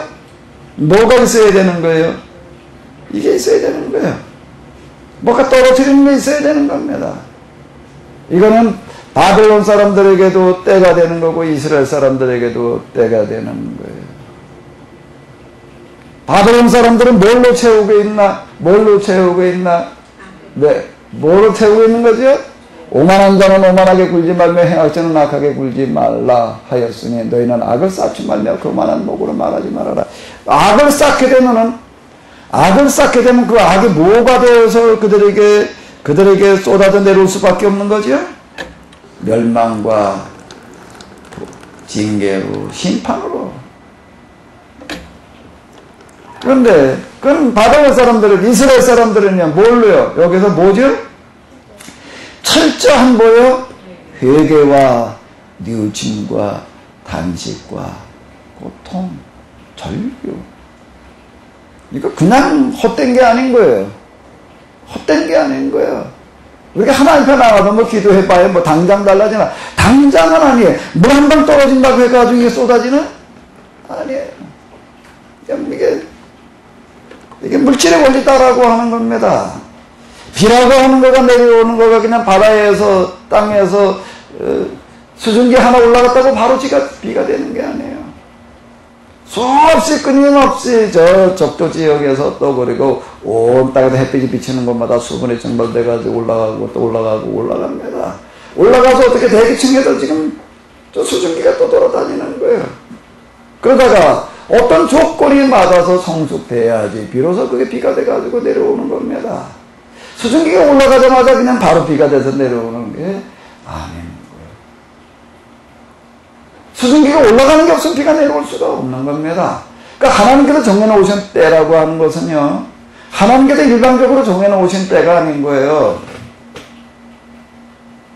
A: 이게 있어야 되는 거예요. 뭐가 떨어뜨리는 게 있어야 되는 겁니다. 이거는 바벨론 사람들에게도 때가 되는 거고 이스라엘 사람들에게도 때가 되는 거예요. 바벨론 사람들은 뭘로 채우고 있나? 네, 뭐로 채우고 있는 거죠? 오만한 자는 오만하게 굴지 말며 행할 자는 악하게 굴지 말라 하였으니 너희는 악을 쌓지 말며 거만한 목으로 말하지 말아라. 악을 쌓게 되면 그 악이 뭐가 되어서 그들에게 쏟아져 내려올 수밖에 없는 거죠? 멸망과 징계로, 심판으로. 그런데 그럼 바벨론 사람들은, 이스라엘 사람들은요 뭘로요? 여기서 뭐죠? 철저한 뭐요? 회개와 뉘우침과 단식과 고통, 절규. 이거 그냥 헛된 게 아닌 거예요. 헛된 게 아닌 거예요. 우리가 하나님 앞에 나가서 뭐 기도해봐야 뭐 당장 달라지나? 당장은 아니에요. 물 한 방 떨어진다고 해가지고 이게 쏟아지는? 아니에요. 이게 물질의 원리 따라고 하는 겁니다. 비라고 하는 거가 내려오는 거가 그냥 바다에서, 땅에서, 수증기 하나 올라갔다고 바로 비가 되는 게 아니에요. 수없이 끊임없이 저 적도 지역에서 또 그리고 온 땅에서 햇빛이 비치는 곳마다 수분이 증발돼가지고 올라가고 또 올라가고 올라갑니다. 올라가서 어떻게 대기층에서 지금 저 수증기가 또 돌아다니는 거예요. 그러다가 어떤 조건이 맞아서 성숙돼야지 비로소 그게 비가 돼가지고 내려오는 겁니다. 수증기가 올라가자마자 그냥 바로 비가 돼서 내려오는 게 아닌 거예요. 수증기가 올라가는 게 없으면 비가 내려올 수가 없는 겁니다. 그러니까 하나님께서 정해놓으신 때라고 하는 것은요, 하나님께서 일방적으로 정해놓으신 때가 아닌 거예요.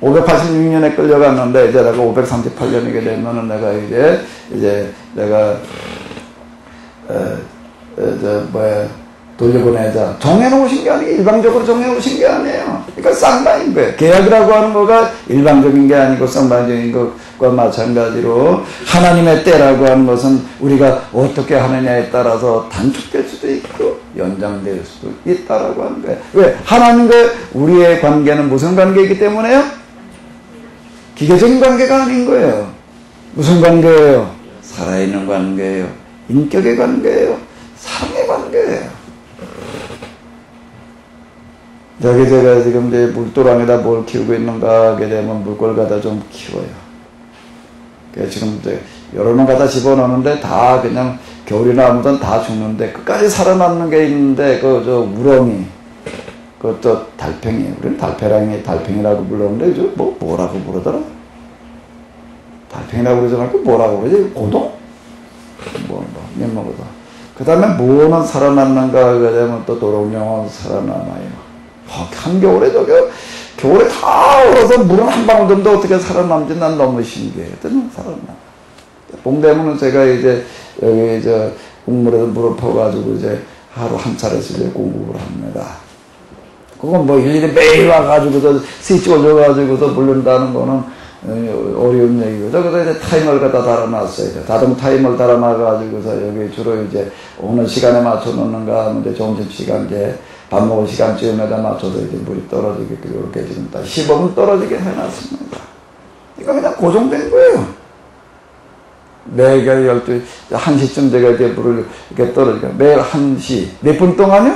A: 586년에 끌려갔는데 이제 내가 538년이게 되면은 내가 돌려보내자. 정해놓으신 게 아니고 일방적으로 정해놓으신 게 아니에요. 그러니까 쌍방인 거예요. 계약이라고 하는 거가 일방적인 게 아니고 쌍방적인 것과 마찬가지로 하나님의 때라고 하는 것은 우리가 어떻게 하느냐에 따라서 단축될 수도 있고 연장될 수도 있다라고 하는 거예요. 왜? 하나님과 우리의 관계는 무슨 관계이기 때문에요? 기계적인 관계가 아닌 거예요. 무슨 관계예요? 살아있는 관계예요. 인격의 관계예요. 사랑의 관계예요. 여기 제가 지금 이제 물도랑에다 뭘 키우고 있는가 하게 되면 물걸 갖다 좀 키워요. 그래서 지금 이제 여러 놈 갖다 집어넣는데 다 그냥 겨울이나 아무든 다 죽는데 끝까지 살아남는 게 있는데 저 우렁이, 그것도 달팽이, 우리는 달팽이라고 불렀는데 뭐라고 부르더라? 달팽이라고 그러지 말고 뭐라고 그러지? 고동? 몇 그 다음에 뭐는 살아남는가 하게 되면 또 도롱뇽은 살아남아요. 한겨울에 겨울에 다 얼어서 물은 한 방울 정도 어떻게 살아남지 난 너무 신기해요. 살아남아. 봄 되면은 제가 이제 여기 국물에서 물을 퍼가지고 이제 하루 한 차례씩 이제 공급을 합니다. 그건 뭐 일일이 매일 와가지고서 스위치 올려가지고서 물른다는 거는 어려운 얘기거죠. 그래서 이제 타이머를 갖다 달아놨어요. 자동 타이머를 달아놔가지고서 여기 주로 이제 어느 시간에 맞춰 놓는가 하면 이제 점심시간 이제 밥 먹을 시간쯤에다 맞춰서 이제 물이 떨어지게 이렇게 지금 딱 15분 떨어지게 해놨습니다. 이거 그냥 고정된 거예요. 매일 1시쯤 제가 이제 물을 이렇게 떨어지게 매일 1시 몇 분 동안요?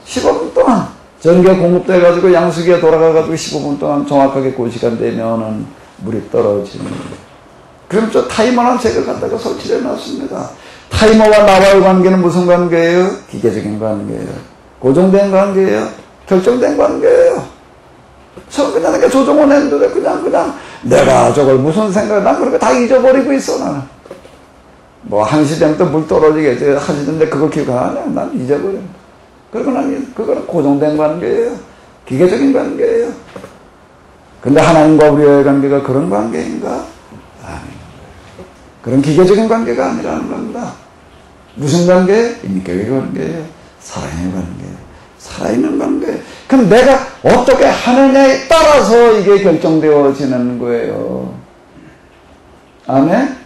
A: 15분 동안 전기가 공급돼가지고 양수기가 돌아가가지고 15분 동안 정확하게 그 시간 되면은 물이 떨어지는 거예요. 그럼 저 타이머라는 책을 갖다가 설치해 놨습니다. 타이머와 나와의 관계는 무슨 관계예요? 기계적인 관계예요. 고정된 관계예요. 결정된 관계예요. 그냥 조정을 했는데 그냥 내가 저걸 무슨 생각, 난 그렇게 다 잊어버리고 있어, 나는. 뭐 1시 되면 또 물 떨어지겠지. 1시 되는데 그걸 기억 안 해. 난 잊어버려. 그거는 고정된 관계예요. 기계적인 관계예요. 근데 하나님과 우리의 관계가 그런 관계인가? 아닙니다. 그런 기계적인 관계가 아니라는 겁니다. 무슨 관계? 인격의 관계예요. 사랑의 관계예요. 살아있는 관계. 그럼 내가 어떻게 하느냐에 따라서 이게 결정되어지는 거예요. 아멘?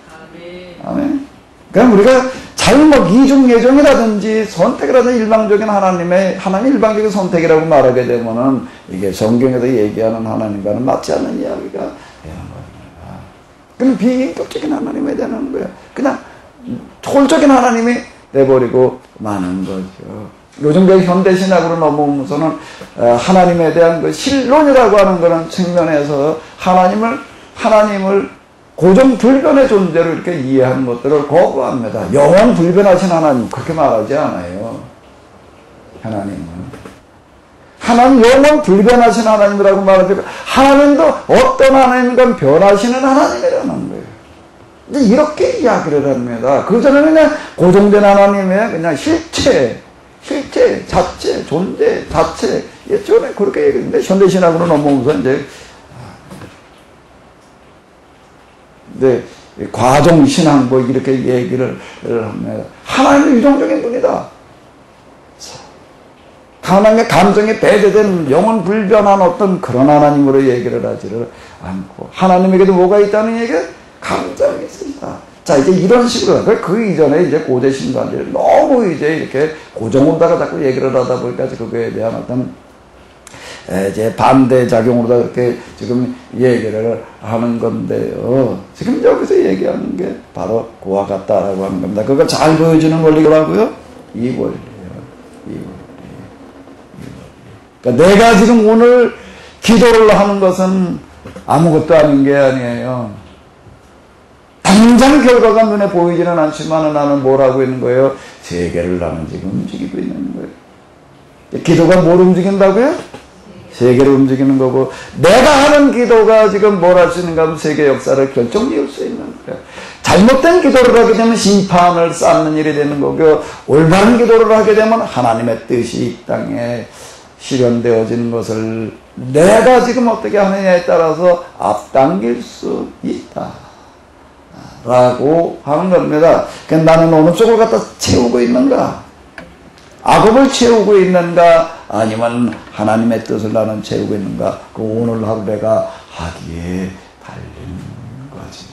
A: 아멘. 그럼 우리가 잘못 이중 예정이라든지 선택이라든지 하나님 일방적인 선택이라고 말하게 되면은 이게 성경에서 얘기하는 하나님과는 맞지 않는 이야기가 되는 겁니다. 그럼 비인격적인 하나님이 되는 거예요. 그냥 홀적인 하나님이 돼버리고 마는 거죠. 요즘 그 현대신학으로 넘어오면서는 하나님에 대한 그 신론이라고 하는 그런 측면에서 하나님을 고정불변의 존재로 이렇게 이해하는 것들을 거부합니다. 영원 불변하신 하나님 그렇게 말하지 않아요. 하나님 영원 불변하신 하나님이라고 말하죠. 하나님도 어떤 하나님과 변하시는 하나님이라는 거예요. 이제 이렇게 이야기를 합니다. 그전에는 그냥 고정된 하나님의 그냥 실체, 자체, 존재, 자체, 예전에 그렇게 얘기했는데 현대신학으로 넘어오면서 이제 과정신학 뭐 이렇게 얘기를 합니다. 하나님은 유정적인 분이다. 하나님의 감정에 배제된 영원 불변한 어떤 그런 하나님으로 얘기를 하지를 않고 하나님에게도 뭐가 있다는 얘기는 감정이 있습니다. 자, 이제 이런 식으로 그 이전에 이제 고대 신관들이 너무 이제 이렇게 고정으로다가 자꾸 얘기를 하다 보니까 그거에 대한 어떤 이제 반대 작용으로다 이렇게 지금 얘기를 하는 건데요. 지금 여기서 얘기하는 게 바로 그와 같다라고 하는 겁니다. 그걸 잘 보여주는 원리라고요? 이 원리예요. 그러니까 내가 지금 오늘 기도를 하는 것은 아무것도 아닌 게 아니에요. 당장 결과가 눈에 보이지는 않지만 나는 뭘 하고 있는 거예요? 세계를 나는 지금 움직이고 있는 거예요. 기도가 뭘 움직인다고요? 세계를 움직이는 거고, 내가 하는 기도가 지금 뭘 할 수 있는가 하면 세계 역사를 결정지을 수 있는 거예요. 잘못된 기도를 하게 되면 심판을 쌓는 일이 되는 거고요. 올바른 기도를 하게 되면 하나님의 뜻이 이 땅에 실현되어지는 것을 내가 지금 어떻게 하느냐에 따라서 앞당길 수 있다 라고 하는 겁니다. 그러니까 나는 어느 쪽을 갖다 채우고 있는가? 악업을 채우고 있는가? 아니면 하나님의 뜻을 나는 채우고 있는가? 그 오늘 하루 내가 하기에 달린 거지.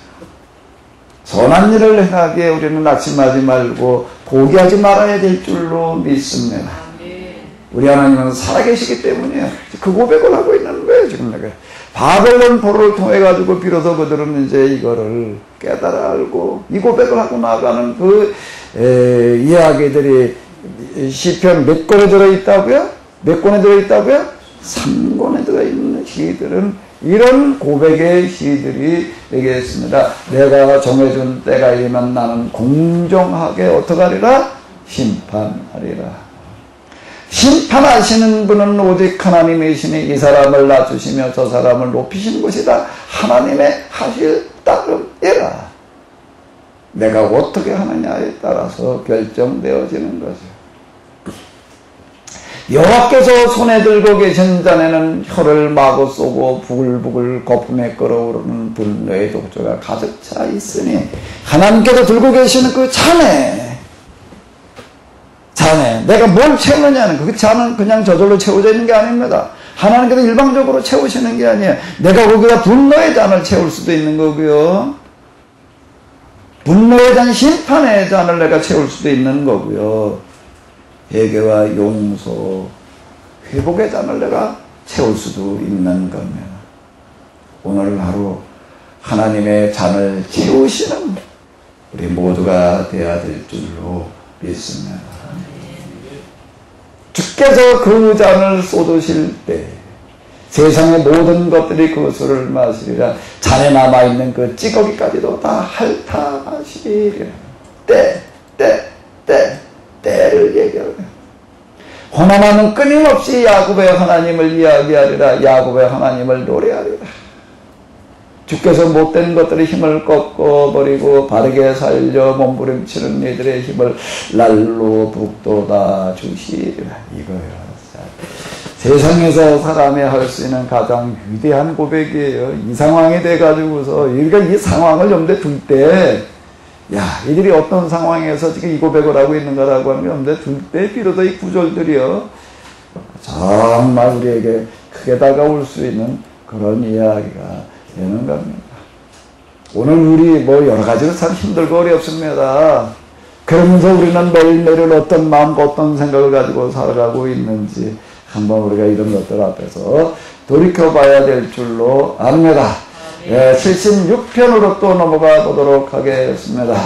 A: 선한 일을 행하기에 우리는 낙심하지 말고 포기하지 말아야 될 줄로 믿습니다. 우리 하나님은 살아계시기 때문에 그 고백을 하고 있는 거예요. 지금 내가 바벨론 포로를 통해 가지고 비로소 그들은 이제 이거를 깨달아 알고 이 고백을 하고 나가는 그 이야기들이 시편 몇 권에 들어있다고요? 몇 권에 들어있다고요? 3권에 들어있는 시들은 이런 고백의 시들이 되겠습니다. 내가 정해준 때가 이르면 나는 공정하게 어떻게 하리라? 심판하리라. 심판하시는 분은 오직 하나님이시니 이 사람을 낮추시며 저 사람을 높이시는 것이다. 하나님의 하실 따름이라. 내가 어떻게 하느냐에 따라서 결정되어지는 거죠. 여호와께서 손에 들고 계신 잔에는 혀를 마구 쏘고 부글부글 거품에 끓어오르는 분노의 독조가 가득 차 있으니 하나님께서 들고 계시는 그 잔에 내가 뭘 채우느냐는 그 잔은 그냥 저절로 채워져 있는 게 아닙니다. 하나님께서 일방적으로 채우시는 게 아니에요. 내가 거기다 분노의 잔을 채울 수도 있는 거고요. 분노의 잔, 심판의 잔을 내가 채울 수도 있는 거고요. 회개와 용서, 회복의 잔을 내가 채울 수도 있는 겁니다. 오늘 하루 하나님의 잔을 채우시는 우리 모두가 되어야 될 줄로 믿습니다. 주께서 그 잔을 쏟으실 때 세상의 모든 것들이 그 술을 마시리라. 잔에 남아있는 그 찌꺼기까지도 다 핥아마시리라. 때를 얘기하네. 호나마는 끊임없이 야곱의 하나님을 이야기하리라. 야곱의 하나님을 노래하리라. 주께서 못된 것들의 힘을 꺾어버리고 바르게 살려 몸부림치는 이들의 힘을 날로 북돋아 주시리라. 이거예요. 세상에서 사람이 할 수 있는 가장 위대한 고백이에요. 이 상황이 돼가지고서 우리가 이 상황을 염두에 둘 때 이들이 어떤 상황에서 지금 이 고백을 하고 있는가라고 하는 게 염두에 둘 때 비로소 이 구절들이요 정말 우리에게 크게 다가올 수 있는 그런 이야기가 되는 겁니다. 오늘 우리 여러 가지로 참 힘들고 어렵습니다. 그러면서 우리는 매일매일 어떤 마음과 어떤 생각을 가지고 살아가고 있는지 한번 우리가 이런 것들 앞에서 돌이켜봐야 될 줄로 압니다. 76편으로 또 넘어가 보도록 하겠습니다.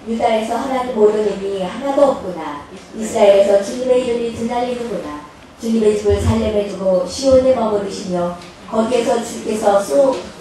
B: 유다에서 하나님 모르는 이름이 하나도 없구나. 이스라엘에서 주님의 이름이 드날리는구나. 주님의 집을 살렘에 두고 시온에 머무르시며 거기에서 주께서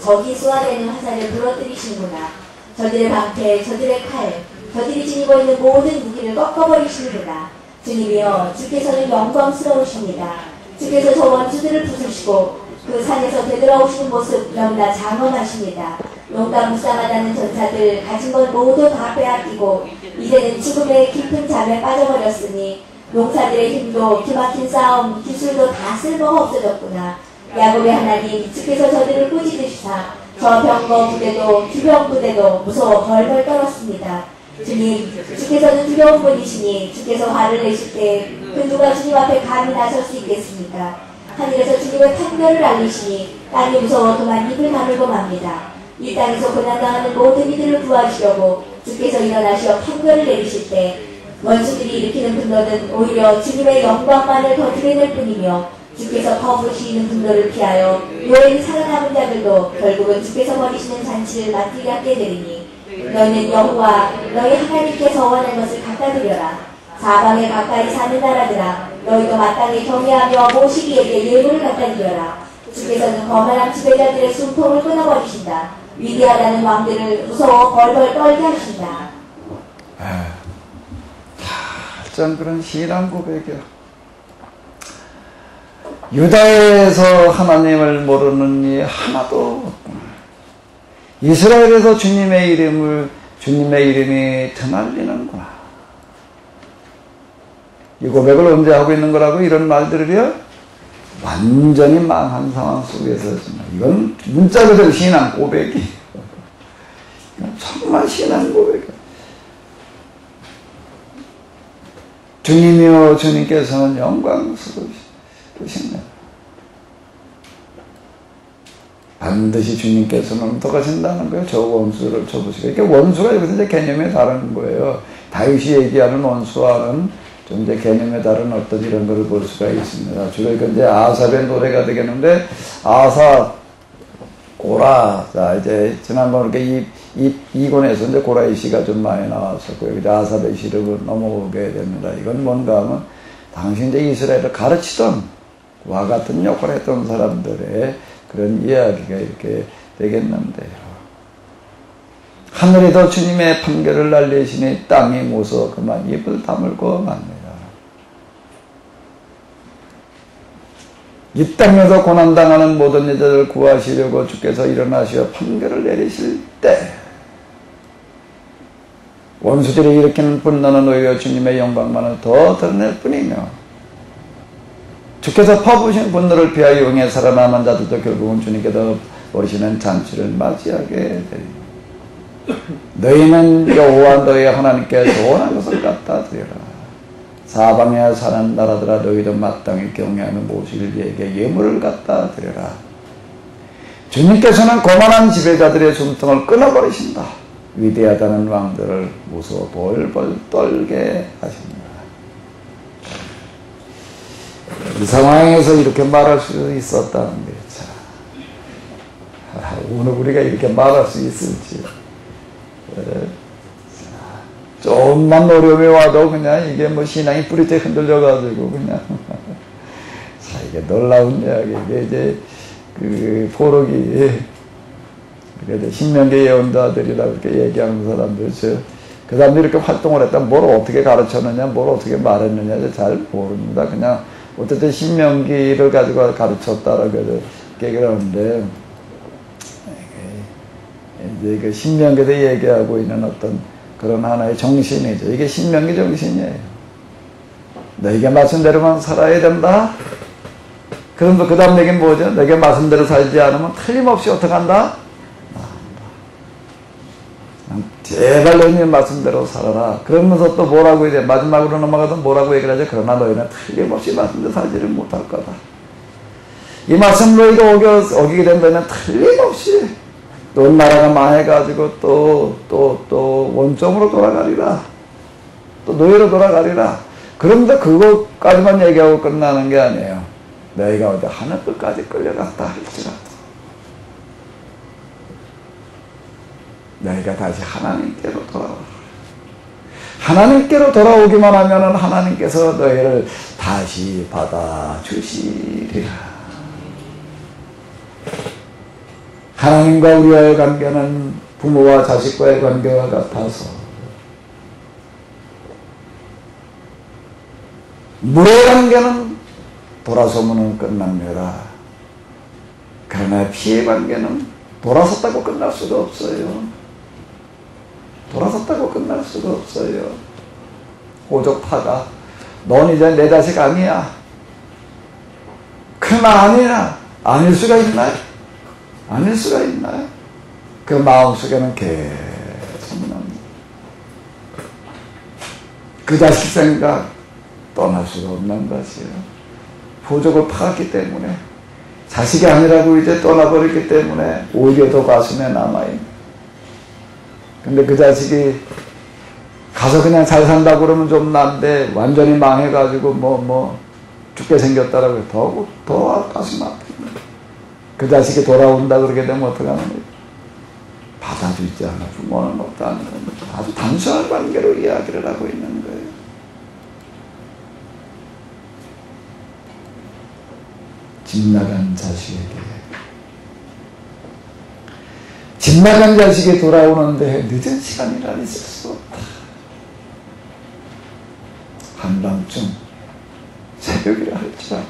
B: 적이 쏘아대는 화살을 부러뜨리시는구나. 저들의 방패, 저들의 칼, 저들이 지니고 있는 모든 무기를 꺾어버리시는구나. 주님이여, 주께서는 영광스러우십니다. 주께서 저 원수들을 부수시고 그 산에서 되돌아오시는 모습 너무나 장엄하십니다. 용감무쌍하다는 전사들 가진 것 모두 다 빼앗기고 이제는 죽음의 깊은 잠에 빠져버렸으니 용사들의 힘도 기막힌 싸움, 기술도 다 쓸모가 없어졌구나. 야곱의 하나님, 주께서 저들을 꾸짖으시사 저 병거 부대도 기병 부대도 무서워 벌벌 떨었습니다. 주님, 주께서는 두려운 분이시니 주께서 화를 내실 때 그 누가 주님 앞에 감히 나설 수 있겠습니까? 하늘에서 주님의 판결을 알리시니 땅이 무서워 그만 입을 다물고 맙니다. 이 땅에서 고난당하는 모든 이들을 구하시려고 주께서 일어나시어 판결을 내리실 때 원수들이 일으키는 분노는 오히려 주님의 영광만을 더 드러낼 뿐이며 주께서 거부시는 분노를 피하여 요엘 살아남은 자들도 결국은 주께서 버리시는 잔치를 맡게 하게 되리니 너는 여호와 너희 하나님께서 원하는 것을 갖다 드려라. 사방에 가까이 사는 나라들아, 너희도 마땅히 경외하며 모시기에게 예물을 갖다 드려라. 주께서는 거만한 지배자들의 숨통을 끊어버리신다. 위대하다는 왕들을 무서워 벌벌 떨게 하신다.
A: 참 그런 신앙 고백이야. 유다에서 하나님을 모르는 이 하나도 없구나. 이스라엘에서 주님의 이름이 드날리는구나. 이 고백을 언제 하고 있는 거라고? 이런 말들이요? 완전히 망한 상황 속에서. 이건 문자 그대로 신앙 고백이. 정말 신앙 고백이야. 주님이요, 주님께서는 영광스러우십니다. 반드시 주님께서는 엄덕하신다는 거예요. 저 원수를 쳐보시고. 이게 원수가 여기서 이제 개념이 다른 거예요. 다윗이 얘기하는 원수와는 좀 이제 개념에 다른 어떤 이런 거를 볼 수가 있습니다. 주로 이제 아삽의 노래가 되겠는데, 아삽, 고라. 자, 이제 지난번 이렇게 이 권에서 이제 고라의 시가 좀 많이 나왔었고, 여기 아삽의 시로 넘어오게 됩니다. 이건 뭔가 하면, 당시 이제 이스라엘을 가르치던, 와 같은 역할을 했던 사람들의 그런 이야기가 이렇게 되겠는데요. 하늘에도 주님의 판결을 날리시니 땅이 무서워 그만 입을 다물고 맙니다. 이 땅에서 고난당하는 모든 이들을 구하시려고 주께서 일어나시어 판결을 내리실 때 원수들이 일으키는 분노는 오히려 주님의 영광만을 더 드러낼 뿐이며 주께서 퍼부으신 분노를 피하여 용에 살아남은 자들도 결국은 주님께서 버리시는 잔치를 맞이하게 되리니 너희는 여호와 너희 하나님께 소원한 것을 갖다 드려라. 사방에 사는 나라들아 너희도 마땅히 경외하며 모실 이에게 예물을 갖다 드려라. 주님께서는 거만한 지배자들의 숨통을 끊어버리신다. 위대하다는 왕들을 무서워 벌벌 떨게 하십니다. 이 상황에서 이렇게 말할 수 있었다는 게 참, 오늘 우리가 이렇게 말할 수 있을지. 조금만 어려움이 와도 그냥 이게 뭐 신앙이 뿌리째 흔들려가지고 그냥 자, 이게 놀라운 이야기. 이게 이제 그 포로기 신명기 예언자들이라고 이렇게 얘기하는 사람들, 그 사람들이 이렇게 활동을 했다. 뭘 어떻게 가르쳤느냐, 뭘 어떻게 말했느냐 잘 모릅니다. 그냥 어쨌든 신명기를 가지고 가르쳤다라고 얘기를 하는데, 이제 그 신명기에서 얘기하고 있는 어떤 그런 하나의 정신이죠. 이게 신명기 정신이에요. 너에게 말씀대로만 살아야 된다. 그럼 그 다음 얘기는 뭐죠? 너에게 말씀대로 살지 않으면 틀림없이 어떻게 한다? 제발 너희는 말씀대로 살아라. 그러면서 또 뭐라고 이제 마지막으로 넘어가서 뭐라고 얘기를 하죠? 그러나 너희는 틀림없이 말씀대로 살지를 못할 거다. 이 말씀 너희가 어기게 된 너희는 틀림없이 또 나라가 망해가지고 또 원점으로 돌아가리라. 또 노예로 돌아가리라. 그런데 그것까지만 얘기하고 끝나는 게 아니에요. 너희가 어디 하늘 끝까지 끌려갔다 할지라도 너희가 다시 하나님께로 돌아와. 하나님께로 돌아오기만 하면 하나님께서 너희를 다시 받아주시리라. 하나님과 우리와의 관계는 부모와 자식과의 관계와 같아서 물의 관계는 돌아서면 끝납니다. 그러나 피의 관계는 돌아섰다고 끝날 수가 없어요. 돌아섰다고 끝날 수가 없어요. 호족파가 넌 이제 내 자식 아니야. 그나 아니야. 아닐 수가 있나요? 아닐 수가 있나요? 그 마음속에는 계속 납니다. 그 자식 생각 떠날 수가 없는 것이에요. 호족을 파았기 때문에, 자식이 아니라고 이제 떠나버렸기 때문에 오히려 더 가슴에 남아있는. 근데 그 자식이 가서 그냥 잘 산다고 그러면 좀 난데 완전히 망해가지고 죽게 생겼다라고 더 가슴 아픕니다. 그 자식이 돌아온다 그러게 되면 어떡하는 받아주지 않아. 부모는 없다는 겁니다. 아주 단순한 관계로 이야기를 하고 있는 거예요. 집 나간 자식이 돌아오는데 늦은 시간이라 있을 수 없다. 한밤중 새벽이라 할지라도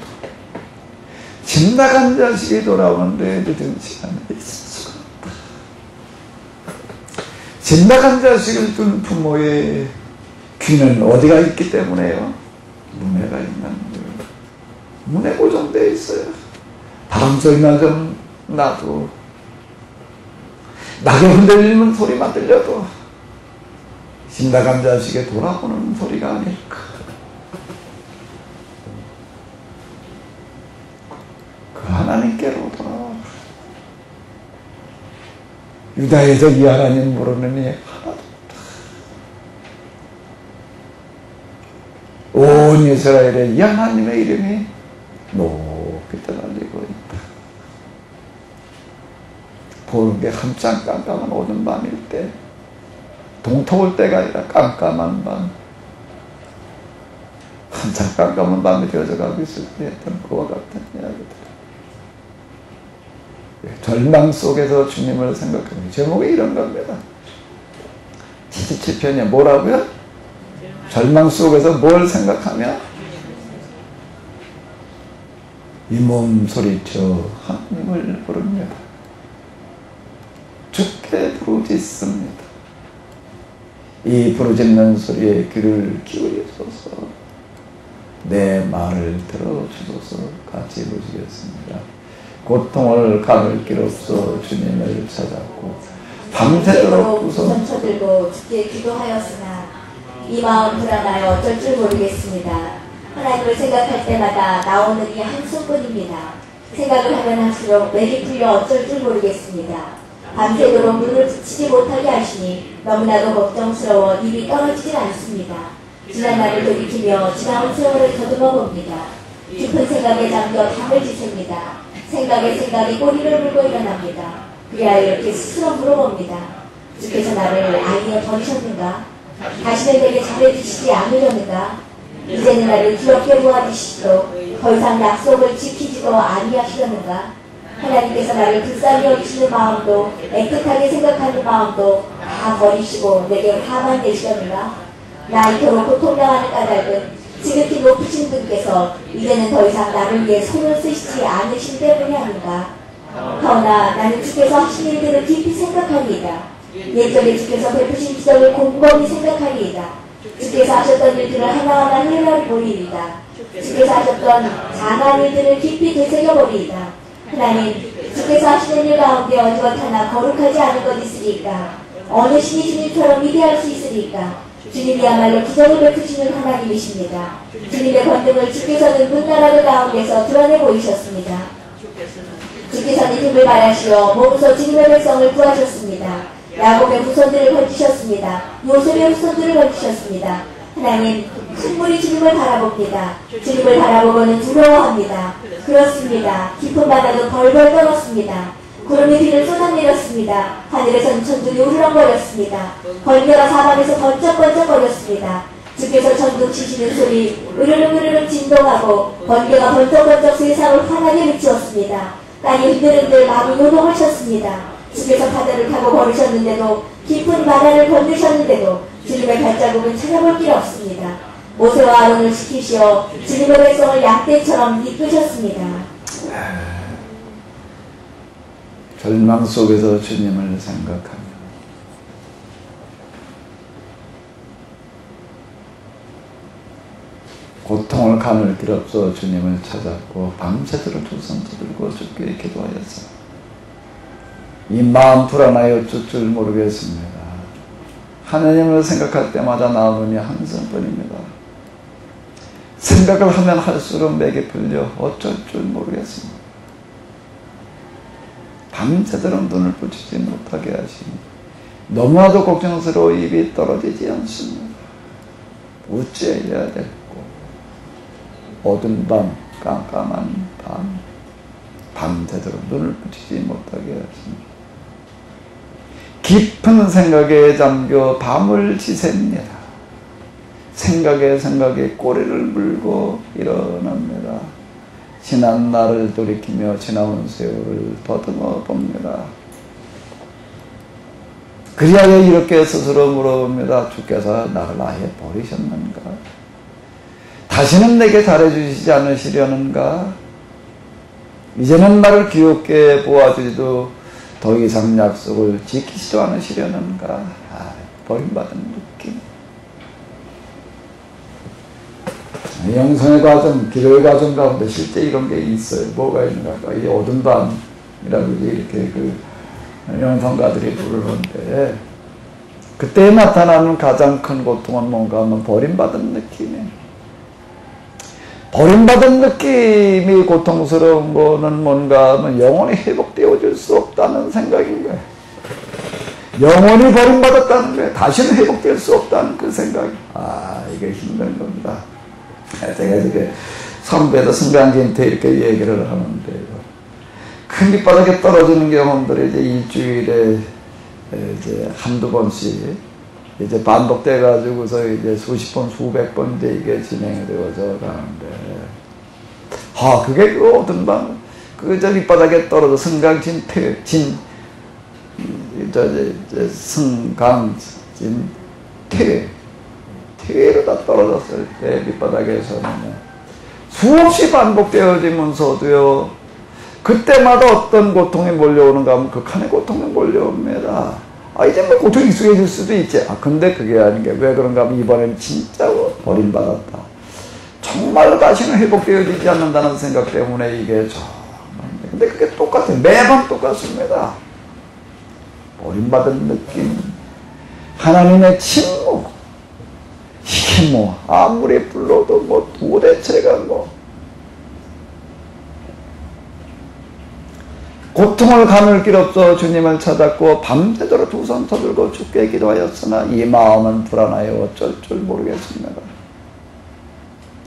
A: 집 나간 자식이 돌아오는데 늦은 시간이 있을 수가 없다. 집 나간 자식을 둔 부모의 귀는 어디가 있기 때문에요? 문에가 있는 거예요. 문에 고정되어 있어요. 바람 소리나 좀 나도, 낙엽 흔들리는 소리만 들려도 집 나간 자식의 돌아보는 소리가 아닐까. 그 하나님께로 돌아와. 유다에서 이 하나님 모르는 이 하나도 없다. 온 이스라엘의 이 하나님의 이름이 높이 떠날리고 있다. 보는 게 한참 깜깜한 오는 밤일 때, 동터올 때가 아니라 깜깜한 밤, 한참 깜깜한 밤이 되어져가고 있을 때 했던 그와 같은 이야기들. 절망 속에서 주님을 생각합니다. 제목이 이런 겁니다. 77편이 뭐라고요? 절망 속에서 뭘 생각하며? 이 몸 소리쳐 하나님을 부릅니다. 주께 부르짖습니다. 이 부르짖는 소리에 귀를 기울이소서. 내 말을 들어주소서. 같이 부르짖겠습니다. 고통을 감을 길 없어 주님을 찾았고 밤새도록
B: 우선 쳐들고 주께 기도하였으나 이 마음 불안하여 어쩔 줄 모르겠습니다. 하나님을 생각할 때마다 나오는 이 한숨뿐입니다. 생각을 하면 할수록 맥이 풀려 어쩔 줄 모르겠습니다. 밤새도록 눈을 붙이지 못하게 하시니 너무나도 걱정스러워 입이 떨어지질 않습니다. 지난 날을 돌이키며 지나온 세월을 더듬어 봅니다. 깊은 생각에 잠겨 잠을 지셉니다. 생각에 꼬리를 물고 일어납니다. 그래야 이렇게 스스로 물어봅니다. 주께서 나를 아이에 버리셨는가? 다시는 내게 잘해주시지 않으려는가? 이제는 나를 귀엽게 보아주시도록 더 이상 약속을 지키지도 아니하시려는가? 하나님께서 나를 불쌍히 여기시는 마음도 애틋하게 생각하는 마음도 다 버리시고 내게 화만 내시려는가? 나 이토록 고통당하는 까닭은 지극히 높으신 분께서 이제는 더 이상 나를 위해 손을 쓰시지 않으신 때문이 아닌가? 그러나 나는 주께서 하신 일들을 깊이 생각하리이다. 예전에 주께서 베푸신 기적을 곰곰이 생각하리이다. 주께서 하셨던 일들을 하나하나 흘러보리이다. 주께서 하셨던 장한 일들을 깊이 되새겨보리이다. 하나님, 주께서 하시는 일 가운데 어디 것 하나 거룩하지 않은 것 있으리까? 어느 신이 주님처럼 위대할 수 있으리까? 주님이야말로 기적을 베푸시는 하나님이십니다. 주님의 권능을 주께서는 문나라들 가운데서 드러내 보이셨습니다. 주께서는 힘을 발하시어 몸소 주님의 백성을 구하셨습니다. 야곱의 후손들을 건지셨습니다. 요셉의 후손들을 건지셨습니다. 하나님, 충분히 주님을 바라봅니다. 주님을 바라보고는 두려워합니다. 그렇습니다. 깊은 바다도 벌벌 떨었습니다. 구름이 비를 쏟아내렸습니다. 하늘에선 천둥이 우르렁거렸습니다. 번개가 사방에서 번쩍번쩍거렸습니다. 주께서 천둥 치시는 소리 으르릉으르릉 진동하고 번개가 번쩍번쩍 세상을 환하게 비추었습니다. 땅이 흔들흔들 마음이 요동을 쳤습니다. 주께서 바다를 타고 걸으셨는데도 깊은 바다를 건너셨는데도 주님의 발자국은 찾아볼 길 없습니다. 모세와 아론을 지키시어 주님의 백성을 양떼처럼 이끄셨습니다.
A: 절망 속에서 주님을 생각하며 고통을 가눌 길 없어 주님을 찾았고 밤새도록 두 손 들고 주께 기도하였어. 이 마음 불안하여 어쩔 줄 모르겠습니다. 하나님을 생각할 때마다 나오는 이 한숨뿐입니다. 생각을 하면 할수록 맥이 풀려 어쩔 줄 모르겠습니다. 밤새도록 눈을 붙이지 못하게 하시니 너무나도 걱정스러워 입이 떨어지지 않습니다. 어찌해야 될까? 어두운 밤, 깜깜한 밤, 밤새도록 눈을 붙이지 못하게 하십니다. 깊은 생각에 잠겨 밤을 지새입니다. 생각에 꼬리를 물고 일어납니다. 지난 날을 돌이키며 지나온 세월을 더듬어 봅니다. 그리하여 이렇게 스스로 물어봅니다. 주께서 나를 아예 버리셨는가? 다시는 내게 잘해주시지 않으시려는가? 이제는 나를 귀엽게 보아주지도 더 이상 약속을 지키지도 않으시려는가? 버림받은 느낌. 영성의 과정, 기도의 과정 가운데 실제 이런 게 있어요. 뭐가 있는가? 이 어두운 밤이라고 이렇게 영성가들이 부르는데, 그때 나타나는 가장 큰 고통은 뭔가 하면 버림받은 느낌이에요. 버림받은 느낌이 고통스러운 거는 뭔가 하면 영원히 회복되어질 수 없다는 생각인 거예요. 영원히 버림받았다는 거예요. 다시는 회복될 수 없다는 그 생각이. 이게 힘든 겁니다. 제가 이렇게 선배도 승강기한테 이렇게 얘기를 하는데요. 큰 밑바닥에 떨어지는 경험들이 이제 일주일에 이제 한두 번씩 이제 반복돼가지고서 이제 수십 번, 수백 번 이제 이게 진행이 되어서 가는데, 그게 그 어떤 밤, 저 밑바닥에 떨어져 승강진 승강진 퇴로 다 떨어졌을 때 밑바닥에서는 수없이 반복되어지면서도요, 그때마다 어떤 고통이 몰려오는가 하면 극한의 고통이 몰려옵니다. 이제 뭐 고통이 익숙해질 수도 있지. 근데 그게 아닌 게 왜 그런가 하면 이번에는 진짜 버림받았다. 정말로 다시는 회복되어지지 않는다는 생각 때문에 이게 정말. 근데 그게 똑같아요. 매번 똑같습니다. 버림받은 느낌. 하나님의 침묵. 이게 뭐, 아무리 불러도 뭐 도대체가 뭐. 고통을 가눌 길 없어 주님을 찾았고 밤새도록 두 손 터들고 주께 기도하였으나 이 마음은 불안하여 어쩔 줄 모르겠습니다.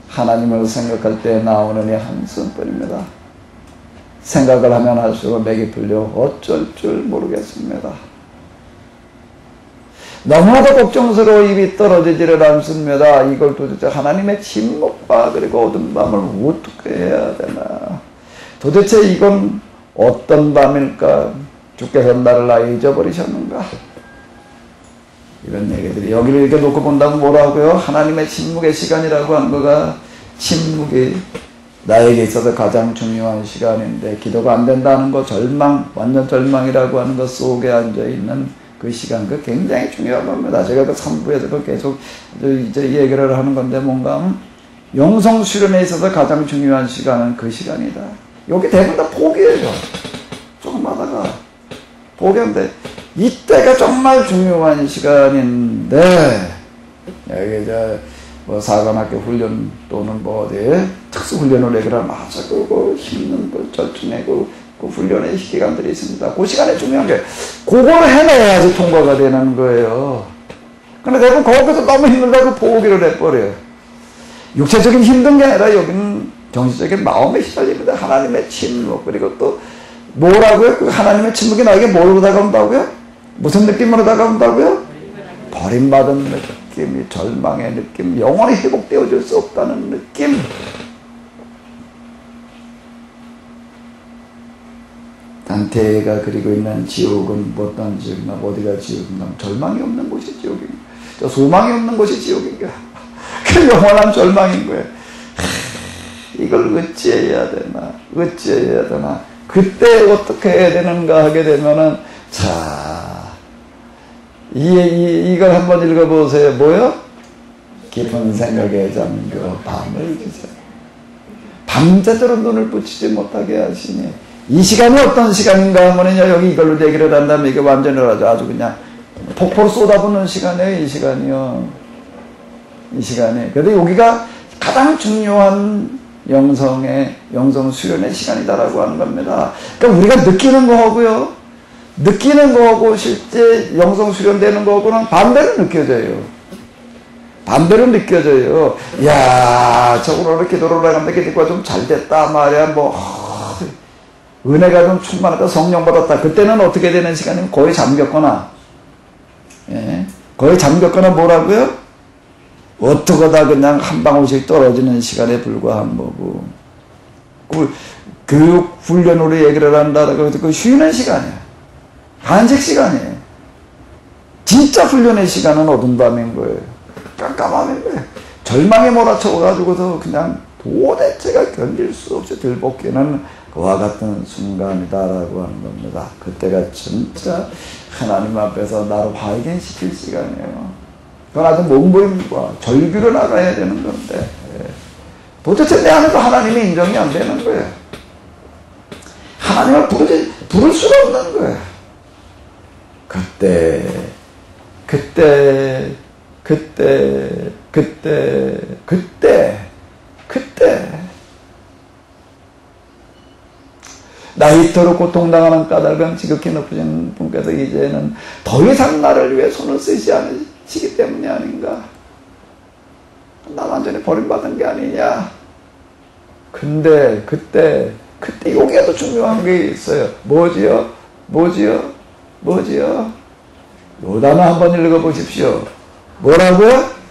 A: 하나님을 생각할 때 나오는 이 한숨뿐입니다. 생각을 하면 할수록 맥이 풀려 어쩔 줄 모르겠습니다. 너무나도 걱정스러워 입이 떨어지지를 않습니다. 이걸 도대체 하나님의 침묵과 그리고 어두운 밤을 어떻게 해야 되나? 도대체 이건 어떤 밤일까? 주께서 나를 아예 잊어버리셨는가? 이런 얘기들이 여기를 이렇게 놓고 본다면 뭐라고요? 하나님의 침묵의 시간이라고 하는 거가 침묵이 나에게 있어서 가장 중요한 시간인데 기도가 안 된다는 거 절망, 완전 절망이라고 하는 것 속에 앉아있는 그 시간, 그 굉장히 중요한 겁니다. 제가 그 3부에서 계속 이제 얘기를 하는 건데 뭔가 영성 수련에 있어서 가장 중요한 시간은 그 시간이다. 여기 대부분 다 포기해요. 조금 하다가 포기하는데 이때가 정말 중요한 시간인데 여기 뭐 사관학교 훈련 또는 뭐 어디 특수훈련을 내거나 맞아 그 힘든 그 절충의 그 훈련의 기간들이 있습니다. 그 시간에 중요한 게 그걸 해내야지 통과가 되는 거예요. 근데 대부분 거기서 너무 힘들다고 포기를 해버려요. 육체적인 힘든 게 아니라 여기는 정신적인 마음의 시달림입니다. 하나님의 침묵 그리고 또 뭐라고요? 그 하나님의 침묵이 나에게 뭐로 다가온다고요? 무슨 느낌으로 다가온다고요? 버림받은 느낌, 절망의 느낌, 영원히 회복되어질 수 없다는 느낌. 단테가 그리고 있는 지옥은 어떤 지옥이나 어디가 지옥인가? 절망이 없는 곳이 지옥인가? 저 소망이 없는 곳이 지옥인가? 그 영원한 절망인 거예요. 이걸 어찌해야 되나? 어찌해야 되나? 그때 어떻게 해야 되는가 하게 되면은, 자, 이걸 한번 읽어보세요. 뭐요? 깊은 생각에 잠겨 밤을 기세요. 밤새도록 눈을 붙이지 못하게 하시니, 이 시간이 어떤 시간인가 하면은요, 여기 이걸로 얘기를 한다면 이게 완전히 아주 그냥 폭포로 쏟아붓는 시간이에요, 이 시간이요. 이 시간이. 그런데 여기가 가장 중요한 영성 수련의 시간이다라고 하는 겁니다. 그러니까 우리가 느끼는 거하고요, 느끼는 거하고 실제 영성 수련되는 거하고는 반대로 느껴져요. 반대로 느껴져요. 이야, 저걸 이렇게 돌아가는데 기도가 좀 잘 됐다 말이야. 뭐 은혜가 좀 충만하다, 성령 받았다. 그때는 어떻게 되는 시간이면 거의 잠겼거나, 예, 거의 잠겼거나 뭐라고요? 어떡하다 그냥 한 방울씩 떨어지는 시간에 불과한 거고, 교육 훈련으로 얘기를 한다라고 해도 그 쉬는 시간이야. 한식 시간이에요. 진짜 훈련의 시간은 어두운 밤인 거예요. 깜깜함인 거예요. 절망에 몰아쳐가지고서 그냥 도대체가 견딜 수 없이 들볶이는 그와 같은 순간이다라고 하는 겁니다. 그때가 진짜 하나님 앞에서 나를 발견시킬 시간이에요. 그건 아주 몸부림과 절규로 나가야 되는 건데, 도대체 내 안에도 하나님이 인정이 안 되는 거예요. 하나님을 부를 수가 없는 거예요. 그때 나이토록 고통당하는 까닭은 지극히 높으신 분께서 이제는 더 이상 나를 위해 손을 쓰지 않으시기 때문이 아닌가. 나 완전히 버림받은 게 아니냐. 근데 그때 여기에 더 중요한 게 있어요. 뭐지요? 요 단어 한번 읽어보십시오. 뭐라고요?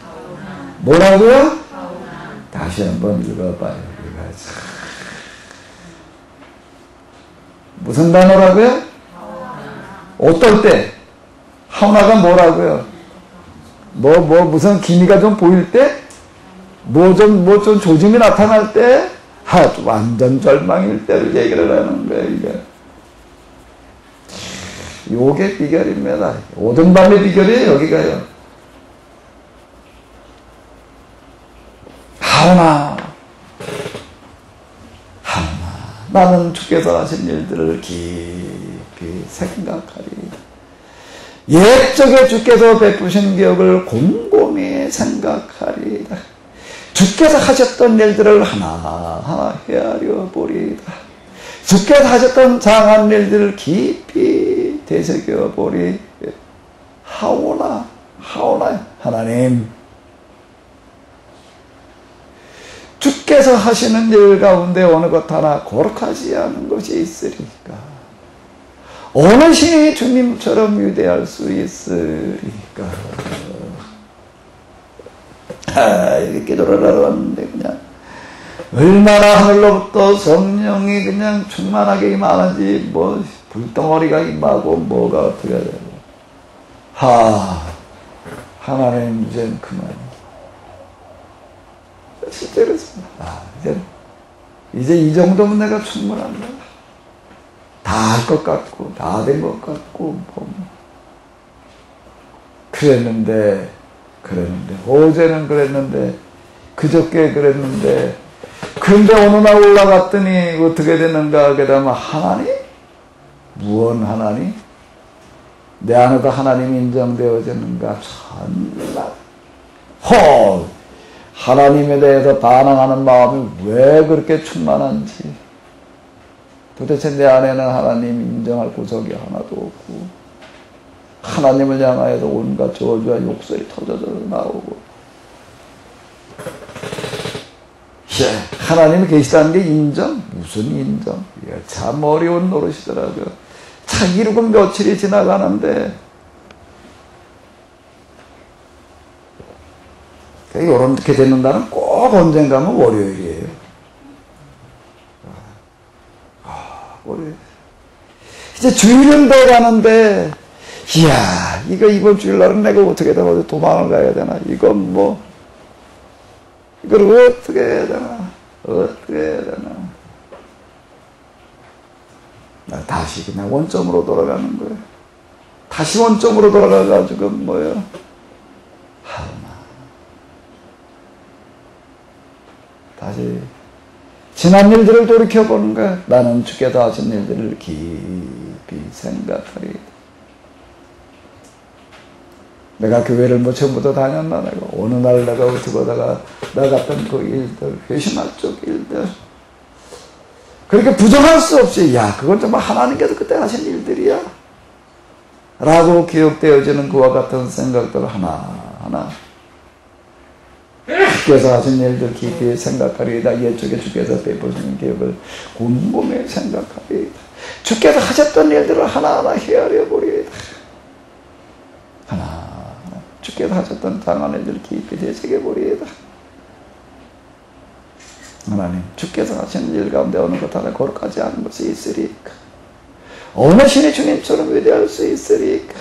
A: 다시 한번 읽어봐요. 무슨 단어라고요? 어떨 때? 하오나가 뭐라고요? 무슨 기미가 좀 보일 때? 좀 조짐이 나타날 때? 완전 절망일 때를 얘기를 하는 거예요, 이게. 요게 비결입니다. 오든 밤의 비결이에요, 여기가요. 하오나, 나는 주께서 하신 일들을 깊이 생각하리. 옛적에 주께서 베푸신 기억을 곰곰이 생각하리다. 주께서 하셨던 일들을 하나하나 헤아려 보리다. 주께서 하셨던 장한 일들을 깊이 되새겨 보리. 하오나 하나님, 주께서 하시는 일 가운데 어느 것 하나 거룩하지 않은 것이 있으리까? 어느 신이 주님처럼 위대할 수 있으리까? 이렇게 기도를 하러 왔는데 그냥 얼마나 하늘로부터 성령이 그냥 충만하게 임하는지, 뭐 불덩어리가 임하고 뭐가 어떻게 되고, 하나님 이젠 그만. 실제 그렇습니다. 이제 이 정도면 내가 충분합니다. 다 할 것 같고, 다 된 것 같고, 그랬는데, 어제는 그랬는데, 그저께 그랬는데, 그런데 어느 날 올라갔더니 어떻게 되는가 하게 되면, 하나님? 무언 하나님? 내 안에도 하나님이 인정되어지는가? 천만. 하나님에 대해서 반항하는 마음이 왜 그렇게 충만한지, 도대체 내 안에는 하나님 인정할 구석이 하나도 없고, 하나님을 향하여서 온갖 저주와 욕설이 터져져 나오고, 하나님이 계시다는 게 인정? 무슨 인정? 이거 참 어려운 노릇이더라고요. 차 이루고 며칠이 지나가는데 이렇게 되는 날은 꼭 언젠가면 월요일이에요. 월요일. 이제 주일은 돼가는데 이야 이거 이번 주일날은 내가 어떻게 다 어디 도망을 가야 되나 이건 뭐 이걸 어떻게 해야 되나 어떻게 해야 되나 다시 그냥 원점으로 돌아가는 거예요. 다시 원점으로 돌아가가지고 뭐예요? 다시 지난 일들을 돌이켜보는 거야. 나는 주께서 하신 일들을 깊이 생각하리. 내가 교회를 뭐 처음부터 다녔나 내가 어느 날 내가 어떻게 하다가 나갔던 그 일들 회심할 쪽 일들 그렇게 부정할 수 없이 야 그건 정말 하나님께서 그때 하신 일들이야 라고 기억되어지는 그와 같은 생각들 하나하나 주께서 하신 일들 깊이 생각하리이다. 옛적에 주께서 베푸시는 기업을 곰곰이 생각하리이다. 주께서 하셨던 일들을 하나하나 헤아려 보리이다. 하나하나 주께서 하셨던 장한 일들을 깊이 되새겨 보리이다. 하나님 주께서 하신 일 가운데 어느 것 하나 거룩하지 않은 것이 있으리까? 어느 신이 주님처럼 위대할 수 있으리까?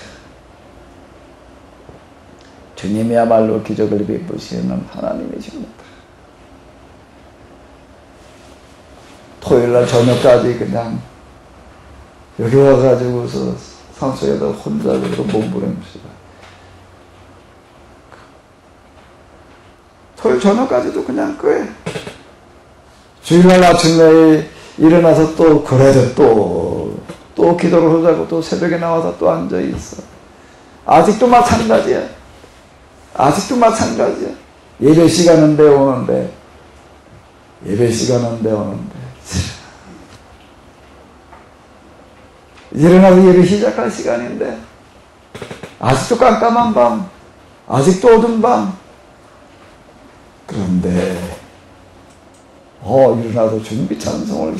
A: 주님이야말로 기적을 베푸시는 하나님이십니다. 토요일날 저녁까지 그냥 여기 와가지고서 산속에다 혼자 몸부림치다. 토요일 저녁까지도 그냥 그래. 주일날 아침에 일어나서 또 그래도 또 기도를 하자고 또 새벽에 나와서 또 앉아있어. 아직도 마찬가지야. 아직도 마찬가지야. 예배 시간은 되오는데 예배 시간은 되오는데 일어나서 예배 시작할 시간인데 아직도 깜깜한 밤 아직도 어두운 밤 그런데 일어나서 준비 찬송을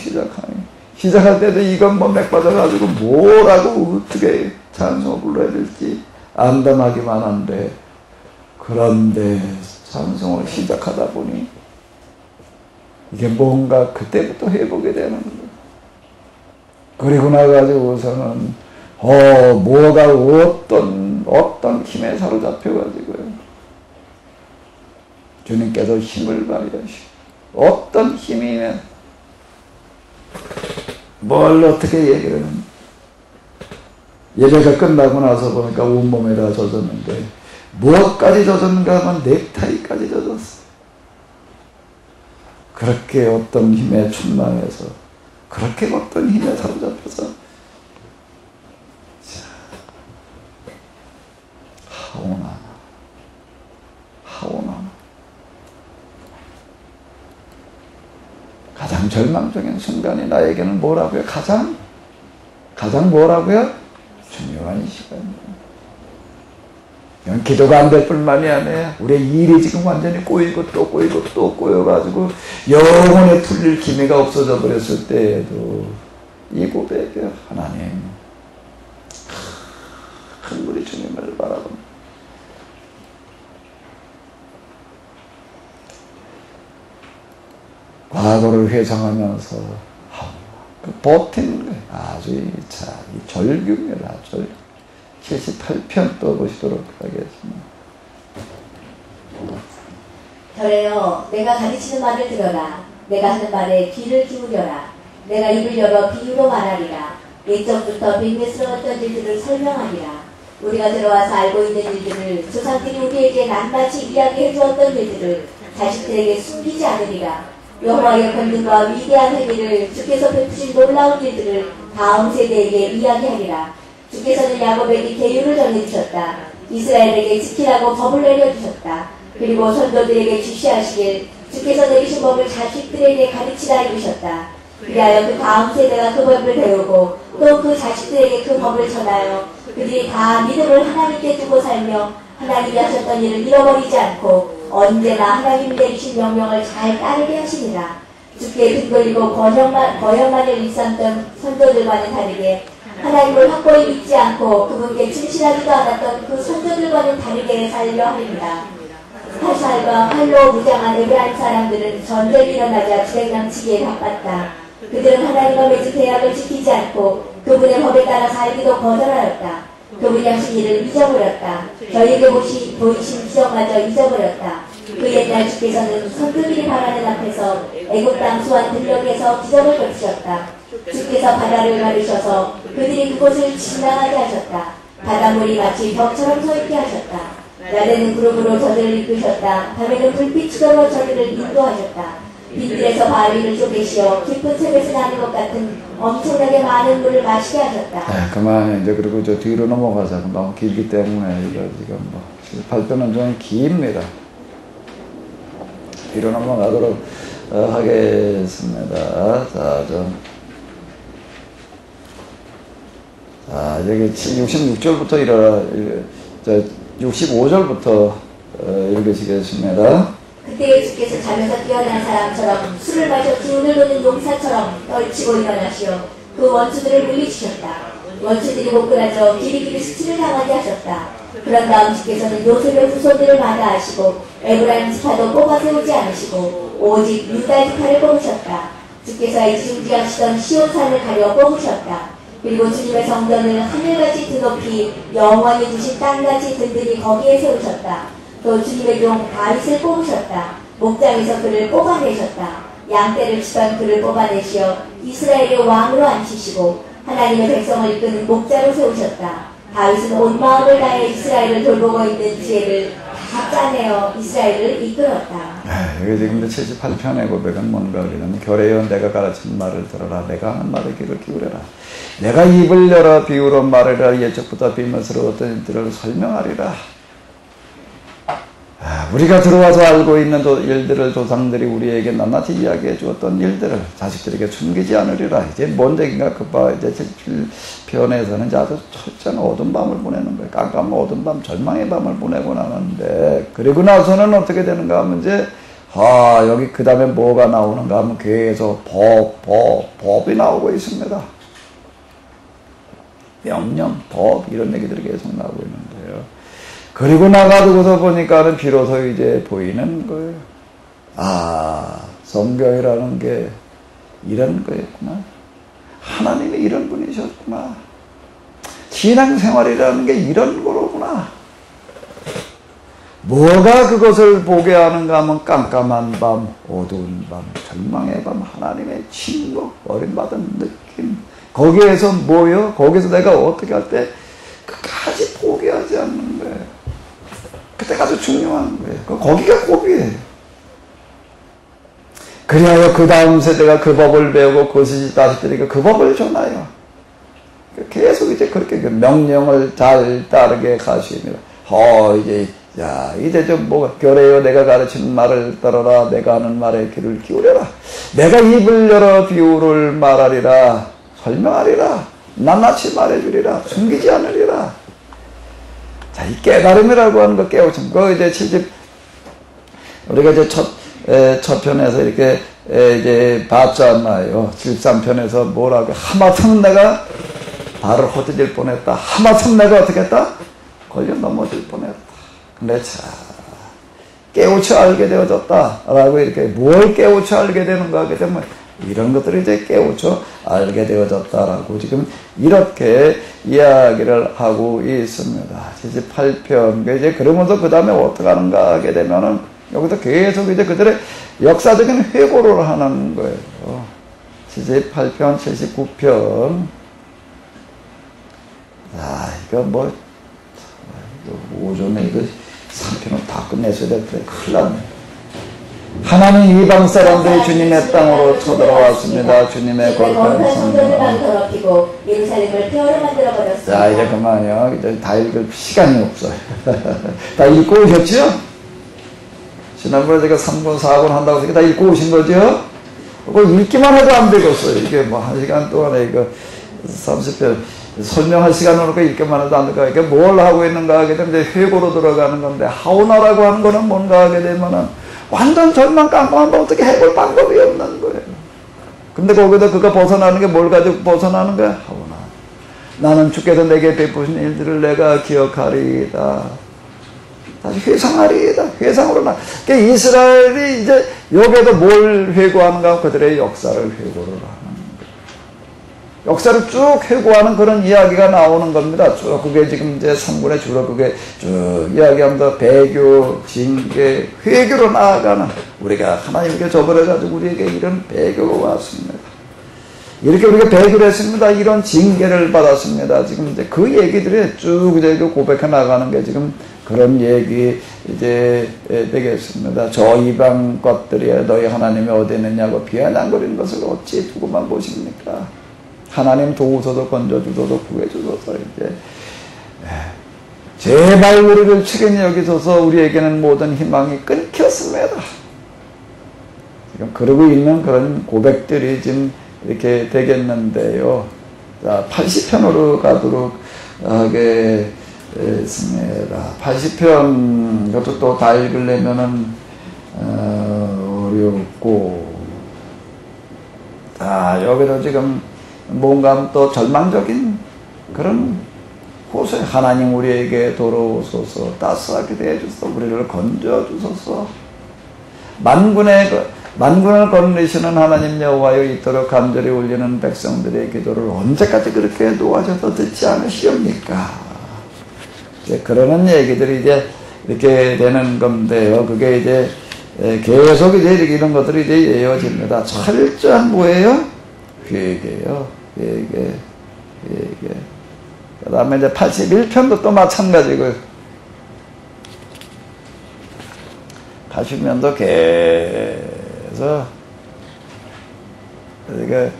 A: 시작할 때도 이건 뭐 맥 빠져가지고 뭐라고 어떻게 찬송을 불러야 될지 암담하기만 한데 그런데 찬송을 시작하다 보니 이게 뭔가 그때부터 해보게 되는 거예요. 그리고 나가지고서는 뭐가 어떤 힘에 사로잡혀가지고요. 주님께서 힘을 발휘하시고 어떤 힘이면 뭘 어떻게 얘기를 하는 예배가 끝나고 나서 보니까 온몸에 다 젖었는데 무엇까지 젖었는가 하면 넥타이까지 젖었어. 그렇게 어떤 힘에 충만해서 그렇게 어떤 힘에 사로잡혀서 하오나 가장 절망적인 순간이 나에게는 뭐라고요? 가장 뭐라고요? 중요한 시간이에요. 이건 기도가 안 될 뿐만이 아니에요. 우리의 일이 지금 완전히 꼬이고 또 꼬이고 또 꼬여가지고 영혼에 풀릴 기미가 없어져 버렸을 때에도 이 고백이 하나님 큰 우리 주님을 바라봅니다. 과거를 회상하면서 그 버티는 거예요. 아주 이 절규입니다. 78편 또 보시도록 하겠습니다.
B: 별에여 내가 가르치는 말을 들어라. 내가 하는 말에 귀를 기울여라. 내가 입을 열어 비유로 말하리라. 예적부터 백미스러웠던 일들을 설명하리라. 우리가 들어와서 알고 있는 일들을 조상들이 우리에게 낱낱이 이야기해 주었던 일들을 자식들에게 숨기지 않으리라. 여호와의 권능과 위대한 행위를 주께서 베푸신 놀라운 일들을 다음 세대에게 이야기하리라. 주께서는 야곱에게 계율을 정해주셨다. 이스라엘에게 지키라고 법을 내려주셨다. 그리고 선조들에게 지시하시길 주께서 내리신 법을 자식들에게 가르치라 이루셨다. 그리하여 그 다음 세대가 그 법을 배우고 또 그 자식들에게 그 법을 전하여 그들이 다 믿음을 하나님께 두고 살며 하나님이 하셨던 일을 잃어버리지 않고 언제나 하나님 내리신 명령을 잘 따르게 하시니라. 주께 등 돌리고 거역만을 일삼던 선조들과는 다르게 하나님을 확고히 믿지 않고 그분께 진실하지도 않았던 그 선조들과는 다르게 살려 합니다. 화살과 활로 무장한 에브라임 사람들은 전쟁이 일어나자 주행장치기에 바빴다. 그들은 하나님과 맺은 계약을 지키지 않고 그분의 법에 따라 살기도 거절하였다. 그분이 하신 일을 잊어버렸다. 저희에게 보이신 기적마저 잊어버렸다. 그 옛날 주께서는 선두들이 바라는 앞에서 애굽 땅 수완 들녘에서 기적을 거치셨다. 주께서 바다를 가르셔서 그들이 그곳을 지나가게 하셨다. 바닷물이 마치 벽처럼 서있게 하셨다. 낮에는 구름으로 저들을 이끄셨다. 밤에는 불빛으로 저들을 인도하셨다. 빈들에서 바위를 쪼개시어 깊은 샘에서 나는 것 같은 엄청나게 많은 물을 마시게 하셨다.
A: 네, 그만해. 이제 그리고 저 뒤로 넘어가자. 너무 길기 때문에 이거 지금 뭐 발표는 좀 깁니다. 뒤로 넘어가도록 하겠습니다. 자, 여기 66절부터 65절부터 읽으시겠습니다.
B: 그때 주께서 잠에서 깨어난 사람처럼 술을 마셔 기운을 놓는 용사처럼 떨치고 일어나시어 그 원수들을 물리치셨다. 원수들이 못그라져 길이길이 수치를 당하게 하셨다. 그런 다음 주께서는 요셉의 후손들을 마다하시고 에브라임 지파도 뽑아 세우지 않으시고 오직 유다 지파를 뽑으셨다. 주께서 애지중지하시던 시온산을 가려 뽑으셨다. 그리고 주님의 성전을 하늘같이 드높이 영원히 두신 땅같이 든든히 거기에 세우셨다. 또 주님의 종 다윗을 뽑으셨다. 목장에서 그를 뽑아내셨다. 양떼를 치던 그를 뽑아내시어 이스라엘의 왕으로 앉히시고 하나님의 백성을 이끄는 목자로 세우셨다. 다윗은 온 마음을 다해 이스라엘을 돌보고 있는 지혜를 다 짜내어 이스라엘을 이끌었다.
A: 여기 지금 78편의 고백은 뭔가 그러면 결의여 내가 가르친 말을 들어라. 내가 하는 말에 귀를 기울여라. 내가 입을 열어 비유로 말하리라. 예적보다 비밀스러웠던 일들을 설명하리라. 우리가 들어와서 알고 있는 일들을 조상들이 우리에게 낱낱이 이야기해 주었던 일들을 자식들에게 숨기지 않으리라. 이제 뭔 얘기인가 이제 77편에서는 이제 아주 철저한 어두운 밤을 보내는 거예요. 깜깜한 어두운 밤, 절망의 밤을 보내고 나는데, 그리고 나서는 어떻게 되는가 하면 이제 여기 그 다음에 뭐가 나오는가 하면 계속 법이 나오고 있습니다. 명령, 법 이런 얘기들이 계속 나오고 있는데요. 그리고 나가지고서 보니까는 비로소 이제 보이는 거예요. 성경이라는 게 이런 거였구나. 하나님이 이런 분이셨구나. 신앙생활이라는 게 이런 거로구나. 뭐가 그것을 보게 하는가 하면 깜깜한 밤, 어두운 밤, 절망의 밤, 하나님의 침묵, 버림받은 느낌. 거기에서 뭐요? 거기서 내가 어떻게 할 때 끝까지 포기하지 않는 거예요. 그때가 아주 중요한 거예요. 거기가 고비예요. 그리하여 그 다음 세대가 그 법을 배우고 그 자식들에게 그 법을 전하여 계속 이제 그렇게 명령을 잘 따르게 가십니다. 이제 좀 결의여 내가 가르친 말을 따르라. 내가 하는 말에 귀를 기울여라. 내가 입을 열어 비유를 말하리라. 설명하리라. 낱낱이 말해주리라. 숨기지 않으리라. 자, 이 깨달음이라고 하는 거 깨우침. 이제 우리가 이제 첫 편에서 이렇게 이제 봤잖아요. 73편에서 뭐라고. 하마터면 내가 발을 헛디딜 뻔했다. 하마터면 내가 어떻게 했다? 걸려 넘어질 뻔했다. 근데 깨우쳐 알게 되어졌다. 라고 이렇게 뭘 깨우쳐 알게 되는가 하게 되면 이런 것들을 이제 깨우쳐 알게 되어졌다라고 지금 이렇게 이야기를 하고 있습니다. 78편. 이제 그러면서 그 다음에 어떻게 하는가 하게 되면은 여기서 계속 이제 그들의 역사적인 회고를 하는 거예요. 78편, 79편. 이거 오전에 이거 3편은 다 끝냈어야 될 텐데 큰일 났네. 하나님 이방 사람들이 주님의 땅으로 쳐들어왔습니다. 주님의 거룩한 성전을
B: 더럽히고 예루살렘을 폐허로 만들어 버렸습니다.
A: 자, 이제 그만요. 이제 다 읽을 시간이 없어요. 다 읽고 오셨죠? 지난번에 제가 3권, 4권 한다고 해서 다 읽고 오신 거죠? 그거 읽기만 해도 안 되겠어요. 이게 뭐 1시간 동안에 이거 30편 설명할 시간으로 읽기만 해도 안 될까? 이게 뭘 하고 있는가 하게 되면 이제 회고로 들어가는 건데, 하오나라고 하는 거는 뭔가 하게 되면은 완전 절망 깜깜하면 어떻게 해볼 방법이 없는 거예요. 근데 거기서 그가 벗어나는 게 뭘 가지고 벗어나는 거야? 하오나. 나는 주께서 내게 베푸신 일들을 내가 기억하리이다. 다시 회상하리이다. 회상으로 나. 그러니까 이스라엘이 이제 여기에도 뭘 회고하는가? 그들의 역사를 회고를 하는 거예요. 역사를 쭉 회고하는 그런 이야기가 나오는 겁니다. 쭉 그게 지금 이제 3군에 주로 그게 쭉 이야기하면서 배교, 징계, 회교로 나아가는, 우리가 하나님께 저버려가지고 우리에게 이런 배교가 왔습니다. 이렇게 우리가 배교를 했습니다. 이런 징계를 받았습니다. 지금 이제 그 얘기들이 쭉 이제 고백해 나가는 게 지금 그런 얘기 이제 되겠습니다. 저 이방 것들이야 너희 하나님이 어디 있느냐고 비아냥거리는 것을 어찌 두고만 보십니까? 하나님 도우소서 건져주소서 구해주소서. 이제 제발 우리를 책임이 여기소서. 우리에게는 모든 희망이 끊겼습니다. 지금 그러고 있는 그런 고백들이 지금 이렇게 되겠는데요. 자, 80편으로 가도록 하겠습니다. 80편, 이것도 또 다 읽으려면은 어렵고, 자, 여기도 지금 뭔가 또 절망적인 그런 호소에, 하나님 우리에게 돌아오소서, 따스하게 대해주소서, 우리를 건져주소서. 만군을 거느리시는 하나님 여호와여, 이토록 간절히 울리는 백성들의 기도를 언제까지 그렇게 놓아져서 듣지 않으시렵니까? 이제 그러는 얘기들이 이제 이렇게 되는 건데요. 그게 이제 계속 이제 이런 것들이 이제 이어집니다. 철저한 뭐예요? 회개요. 회개. 그 다음에 이제 81편도 또 마찬가지고, 80편도 계속, 이게,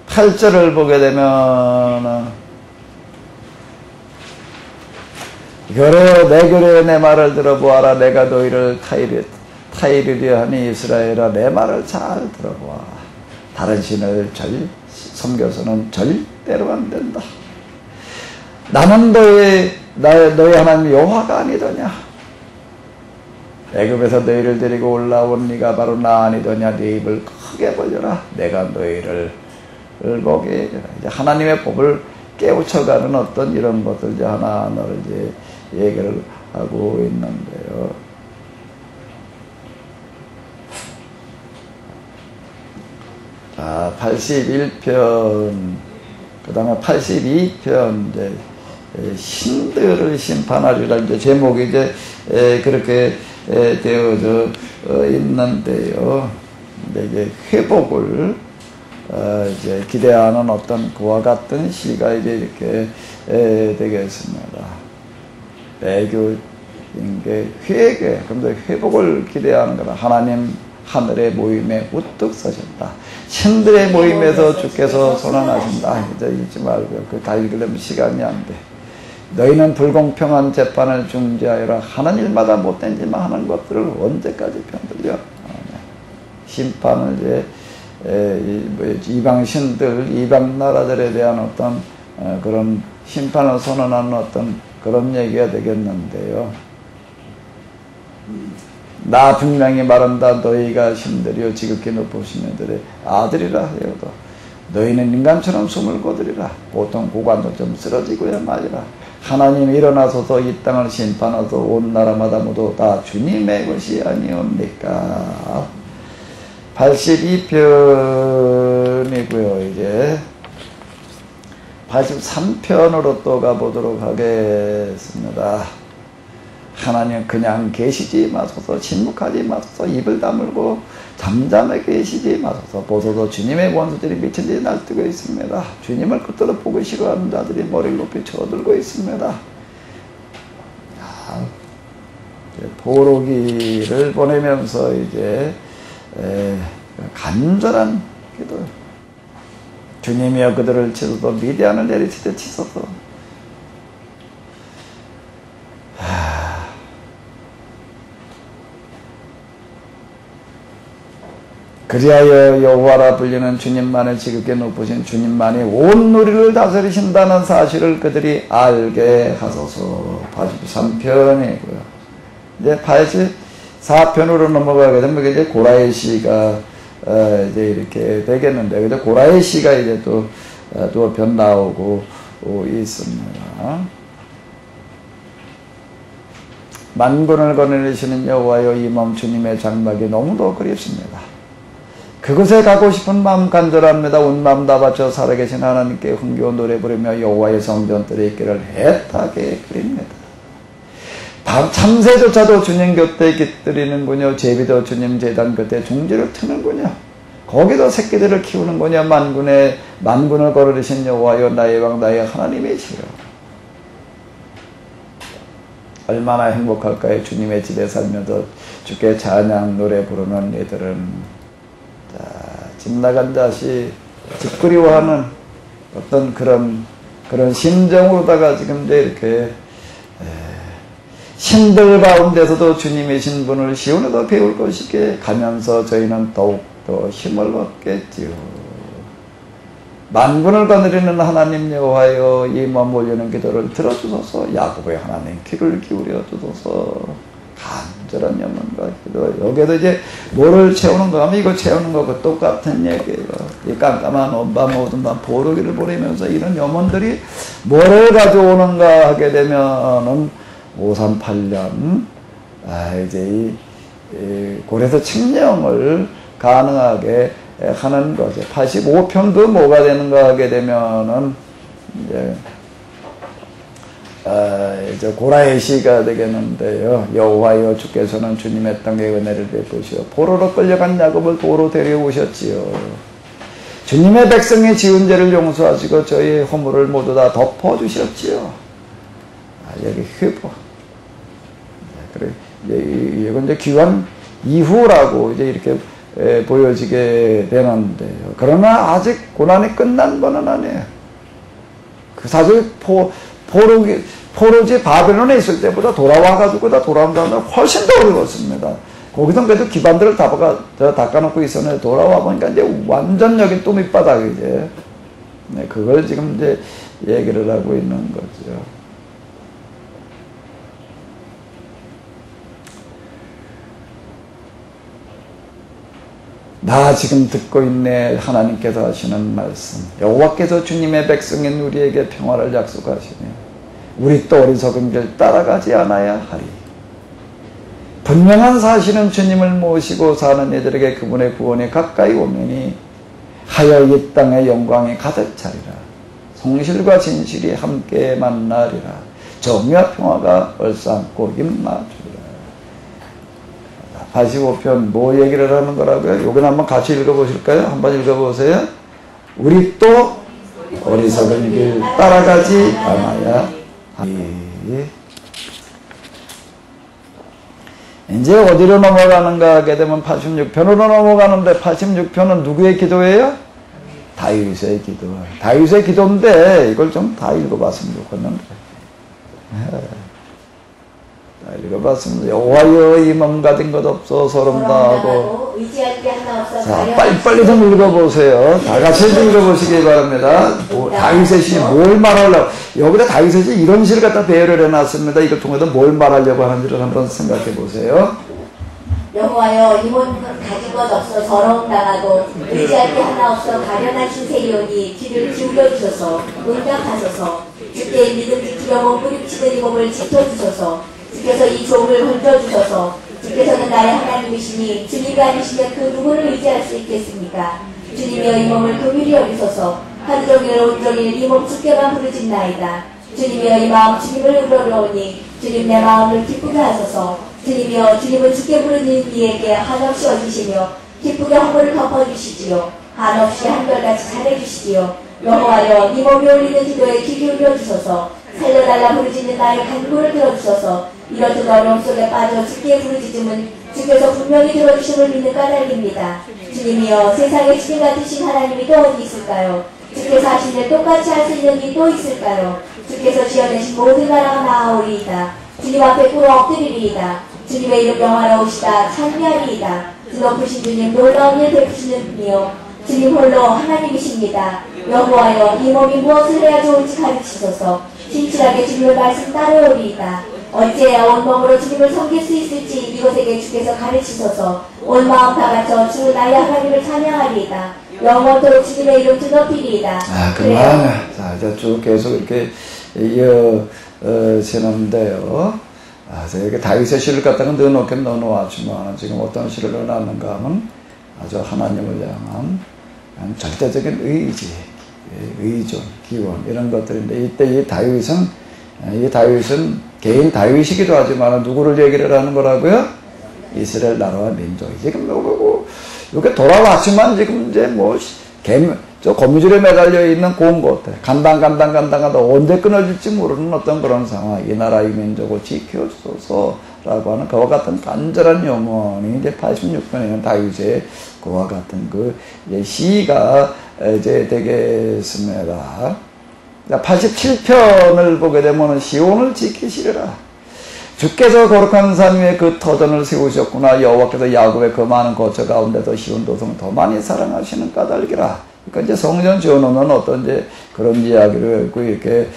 A: 8절을 보게 되면, 내게 내 말을 들어보아라. 내가 너희를 타이르려 하니 이스라엘아, 내 말을 잘 들어보아. 다른 신을 섬겨서는 절대로 안 된다. 나는 너희 하나님 여호와가 아니더냐? 애굽에서 너희를 데리고 올라온 네가 바로 나 아니더냐? 네 입을 크게 벌려라. 내가 너희를 보게 해주라. 이제 하나님의 법을 깨우쳐가는 어떤 이런 것들 이제 하나하나를 이제 얘기를 하고 있는데요. 자, 81편, 그 다음에 82편, 이제, 신들을 심판하리라, 이제, 제목이 이제, 그렇게, 되어져 있는데요. 이제, 회복을, 이제, 기대하는 어떤 그와 같은 시가 이제 이렇게, 되겠습니다. 배교인 게 회개, 그런데 회복을 기대하는 거라. 하나님, 하늘의 모임에 우뚝 서셨다. 신들의 모임에서 주께서 선언하신다. 이제 읽지 말고요. 그 다 읽으려면 시간이 안 돼. 너희는 불공평한 재판을 중지하여라. 하는 일마다 못된 일만 하는 것들을 언제까지 편들려? 심판을 이제 이방 신들, 이방 나라들에 대한 어떤 그런 심판을 선언하는 어떤 그런 얘기가 되겠는데요. 나 분명히 말한다. 너희가 신들이요 지극히 높으신 이들의 아들이라 하여도 너희는 인간처럼 숨을 거두리라. 보통 고관도 좀 쓰러지고야 말이라. 하나님 일어나소서 이 땅을 심판하소. 온 나라마다 모두 다 주님의 것이 아니옵니까? 82편이고요. 이제 83편으로 또 가보도록 하겠습니다. 하나님 그냥 계시지 마소서. 침묵하지 마소서. 입을 다물고 잠잠하게 계시지 마소서. 보소서 주님의 원수들이 미친 듯이 날뛰고 있습니다. 주님을 끝으로 보기 싫어하는 자들이 머리를 높이 쳐들고 있습니다. 보로기를 보내면서 이제 간절한 기도. 주님이여 그들을 치소서. 미디안을 내리치듯 치소서. 그리하여 여호와라 불리는 주님만을 지극히 높으신 주님만이 온 누리를 다스리신다는 사실을 그들이 알게 하소서. 83편이고요. 이제 84편으로 넘어가게 되면 이제 고라의 시가 이제 이렇게 되겠는데, 근데 고라의 시가 이제 또 편 나오고 있습니다. 만군을 거느리시는 여호와여, 이 몸 주님의 장막이 너무도 그립습니다. 그곳에 가고 싶은 마음 간절합니다. 온 마음 다 바쳐 살아계신 하나님께 흥겨운 노래 부르며 여호와의 성전들에 있기를 애타게 그립니다. 참새조차도 주님 곁에 깃들이는군요. 제비도 주님 제단 곁에 둥지를 트는군요. 거기도 새끼들을 키우는군요. 만군을 거느리신 여호와여, 나의 왕 나의 하나님이시여. 얼마나 행복할까요? 주님의 집에 살면서 주께 찬양 노래 부르는 이들은. 자, 집 나간 자식, 집 그리워하는 어떤 그런 심정으로다가 지금 이렇게 신들 가운데서도 주님의 신분을 시온에도 배울 것이게 가면서 저희는 더욱더 힘을 얻겠지요. 만군을 거느리는 하나님 여호와여, 이 몸 올리는 기도를 들어주소서. 야곱의 하나님 귀를 기울여 주소서. 간절한 영혼과 기도. 여기에도 이제 뭐를 채우는 거 하면 이거 채우는 거고 똑같은 얘기예요. 이 깜깜한 온밤 모든 밤 보르기를 보내면서 이런 염원들이 뭐를 가져오는가 하게 되면은 538년 이제 이 고레서 칙령을 가능하게 하는 거죠. 85편도 뭐가 되는가 하게 되면은 이제 고라의 시가 되겠는데요. 여호와여, 주께서는 주님의 땅에 은혜를 베푸시어 포로로 끌려간 야곱을 도로 데려오셨지요. 주님의 백성의 지은 죄를 용서하시고 저희의 허물을 모두 다 덮어주셨지요. 여기 휘보. 그래, 이건 이제 귀환 이후라고 이제 이렇게 보여지게 되는데요. 그러나 아직 고난이 끝난 것은 아니에요. 그 사실 포로지 바벨론에 있을 때보다 돌아와가지고 돌아온 다음에 훨씬 더 어려웠습니다. 거기서 그래도 기반들을 닦아놓고 있었는데 돌아와 보니까 이제 완전 여기 또 밑바닥이지. 네, 그걸 지금 이제 얘기를 하고 있는 거죠. 나 지금 듣고 있네. 하나님께서 하시는 말씀. 여호와께서 주님의 백성인 우리에게 평화를 약속하시네. 우리 또 어리석은 길 따라가지 않아야 하리. 분명한 사실은 주님을 모시고 사는 이들에게 그분의 구원이 가까이 오매니 하여 이 땅의 영광이 가득 차리라. 성실과 진실이 함께 만나리라. 정의와 평화가 얼싸안고 임마주리라. 85편 뭐 얘기를 하는 거라고요? 요건 한번 같이 읽어보실까요? 한번 읽어보세요. 우리 또 어리석은 길 따라가지 않아야 하리. 이제 어디로 넘어가는가 하게 되면 86편으로 넘어가는데 86편은 누구의 기도예요? 다윗의 기도. 다윗의 기도인데 이걸 좀 다 읽어봤으면 좋겠는데. 읽어봤습니다. 여호와여, 이 몸 가진 것 없어 소름 당하고.
B: 의지할 게 하나 없어.
A: 자, 빨리빨리 좀 읽어보세요. 다 같이 좀 읽어보시기 바랍니다. 다윗의 시 뭘 말하려고, 여기다 다윗의 시 이런 시를 갖다 배열을 해놨습니다. 이걸 통해서 뭘 말하려고 하는지를 한번 생각해 보세요.
B: 여호와여, 이 몸 가진 것 없어 서러움 당하고 의지할 게 하나 없어 가련하신 세리오니 귀를 기울여 주셔서 응답하소서. 주께 믿음 지키려 몸부림치는 이 몸을 지켜주소서. 주께서 이 종을 건져주셔서. 주께서는 나의 하나님이시니 주님이 아니시면 그 누구를 의지할 수 있겠습니까? 주님이여, 이 몸을 긍휼히 여기소서. 하루 종일 온종일 이 몸 주께만 부르짖나이다. 주님이여, 이 마음 주님을 우러러오니 주님 내 마음을 기쁘게 하소서. 주님이여, 주님은 주께 부르는 이에게 한없이 얻으시며 기쁘게 허물을 덮어주시지요. 한없이 한결같이 잘해주시지요. 여호와여, 이 몸이 올리는 기도에 귀 기울여 주소서. 살려달라 부르짖는 나의 간구를 들어주소서. 이렇듯 어려움 속에 빠져 주께 부르짖음은 주께서 분명히 들어주심을 믿는 까닭입니다. 주님이여, 세상에 주님 같으신 하나님이 또 어디 있을까요? 주께서 하신 일 똑같이 할 수 있는 이 또 있을까요? 주께서 지어내신 모든 나라가 나아오리이다. 주님 앞에 꿇어 엎드리리이다. 주님의 이름 영화로우시다. 찬미하리이다. 높으신 주님 놀라운 일 베푸시는 분이요 주님 홀로 하나님이십니다. 여호와여 이 몸이 무엇을 해야 좋을지 가르치소서. 진실하게 주님의 말씀 따르오리이다. 어찌해야 온 몸으로 주님을 섬길 수 있을지 이곳에게 주께서 가르치소서. 온 마음 다 바쳐 주 나의 하나님을 찬양하리이다. 영원토록 주님의 이름 드높이리이다.
A: 그만. 자, 이제 쭉 계속 이렇게 이어지는데요. 제가 다윗의 시를 갖다가 넣어놓긴 넣어놓았지만 지금 어떤 시를 넣어놨는가 하면 아주 하나님을 향한 절대적인 의지, 의존, 기원 이런 것들인데 이때 이 다윗은 개인 다윗이기도 하지만 누구를 얘기를 하는 거라고요? 이스라엘 나라와 민족이 지금 이렇게 돌아왔지만 지금 이제 저 거미줄에 매달려 있는 공고들 간당하다 언제 끊어질지 모르는 어떤 그런 상황. 이 나라 이 민족을 지켜주소서라고 하는 그와 같은 간절한 염원이 이제 86편에는 다윗의 그와 같은 그 시가 이제 되겠습니다. 87편을 보게 되면 시온을 지키시리라. 주께서 거룩한 산 위에 그 터전을 세우셨구나. 여호와께서 야곱의 그 많은 거처 가운데서 시온 도성 더 많이 사랑하시는 까닭이라. 그러니까 이제 성전 지어놓는 어떤 이제 그런 이야기를 이렇게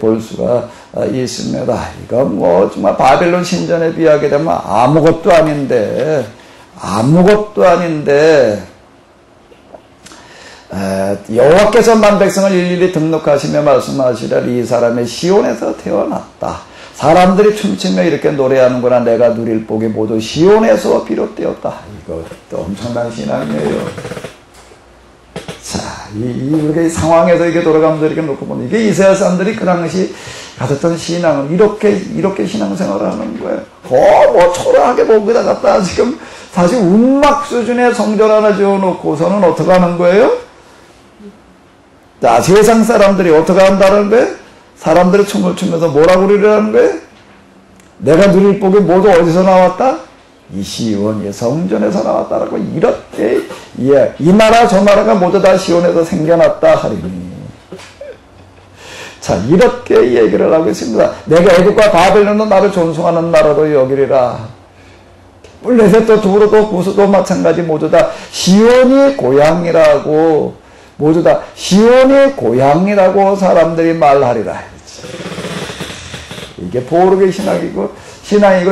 A: 볼 수가 있습니다. 이건 정말 바벨론 신전에 비하게 되면 아무것도 아닌데 여호와께서만 백성을 일일이 등록하시며 말씀하시라. 이 사람의 시온에서 태어났다. 사람들이 춤추며 이렇게 노래하는구나. 내가 누릴 복이 모두 시온에서 비롯되었다. 이것도 엄청난 신앙이에요. 자, 이렇게 상황에서 이렇게 돌아가면서 이렇게 놓고 보면 이게 이스라엘 사람들이 그 당시 가졌던 신앙은 이렇게 신앙생활을 하는 거예요. 초라하게 거기다 갖다 지금 사실 운막 수준의 성전 하나 지어놓고서는 어떻게 하는 거예요? 자, 세상 사람들이 어떻게 한다는 거예요? 사람들이 춤을 추면서 뭐라고 그러라는 거예요? 내가 누릴 복이 모두 어디서 나왔다? 이 시온의 성전에서 나왔다라고 이렇게 이 나라 저 나라가 모두 다 시온에서 생겨났다 하리니. 자, 이렇게 얘기를 하고 있습니다. 내가 애국과 바벨론은 나를 존속하는 나라로 여기리라. 블레셋도 두로도 구스도 마찬가지 모두 다 시온이 고향이라고, 모두 다 시온이 고향이라고 사람들이 말하리라. 이게 보르게 신앙이고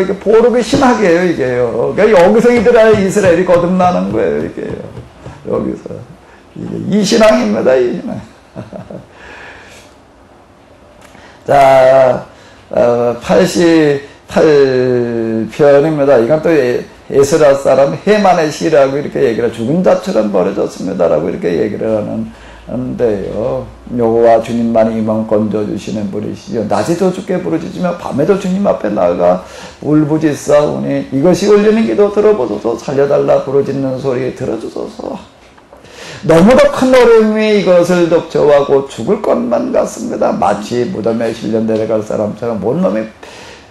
A: 이게 보르게 신학이에요, 이게요. 그러니까 여기서 이스라엘이 거듭나는 거예요, 이게요. 여기서. 이 신앙입니다, 이 신앙. 자, 88편입니다. 이건 또 에스라 사람 헤만의 시라고 이렇게 얘기를 죽은 자처럼 버려졌습니다라고 이렇게 얘기를 하는데요. 여호와 주님만이 이만 건져주시는 분이시죠. 낮에도 주께 부르짖으며 밤에도 주님 앞에 나아가 울부짖사오니 이것이 울리는 기도 들어보소서. 살려달라 부르짖는 소리 들어주소서. 너무도 큰 어려움이 이것을 덮쳐하고 죽을 것만 같습니다. 마치 무덤에 실려 내려갈 사람처럼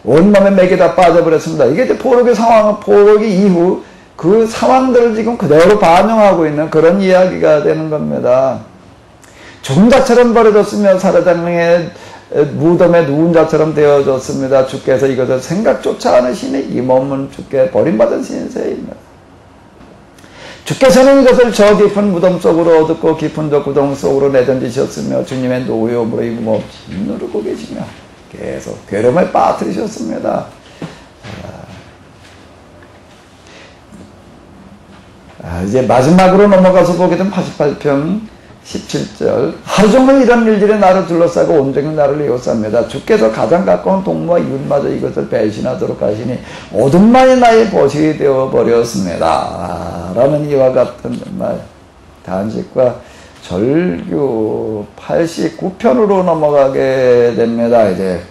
A: 온몸에 맥이 다 빠져버렸습니다. 이게 이제 포로기 상황, 포로기 이후 그 상황들을 지금 그대로 반영하고 있는 그런 이야기가 되는 겁니다. 죽은 자처럼 버려졌으며 사라장의 무덤에 누운 자처럼 되어졌습니다. 주께서 이것을 생각조차 않으시니 이 몸은 주께 버림받은 신세입니다. 주께서는 이것을 저 깊은 무덤 속으로 얻고 깊은 저 구덩 속으로 내던지셨으며 주님의 노여움으로 이 몸 없이 누르고 계시며 계속 괴로움에 빠뜨리셨습니다. 이제 마지막으로 넘어가서 보게 된 88편 17절. 하루 종일 이런 일들이 나를 둘러싸고 온종일 나를 에워쌉니다. 주께서 가장 가까운 동무와 이웃마저 이것을 배신하도록 하시니 어둠만이 나의 벗이 되어버렸습니다. 라는 이와 같은 말. 단식과 절규 89편으로 넘어가게 됩니다. 이제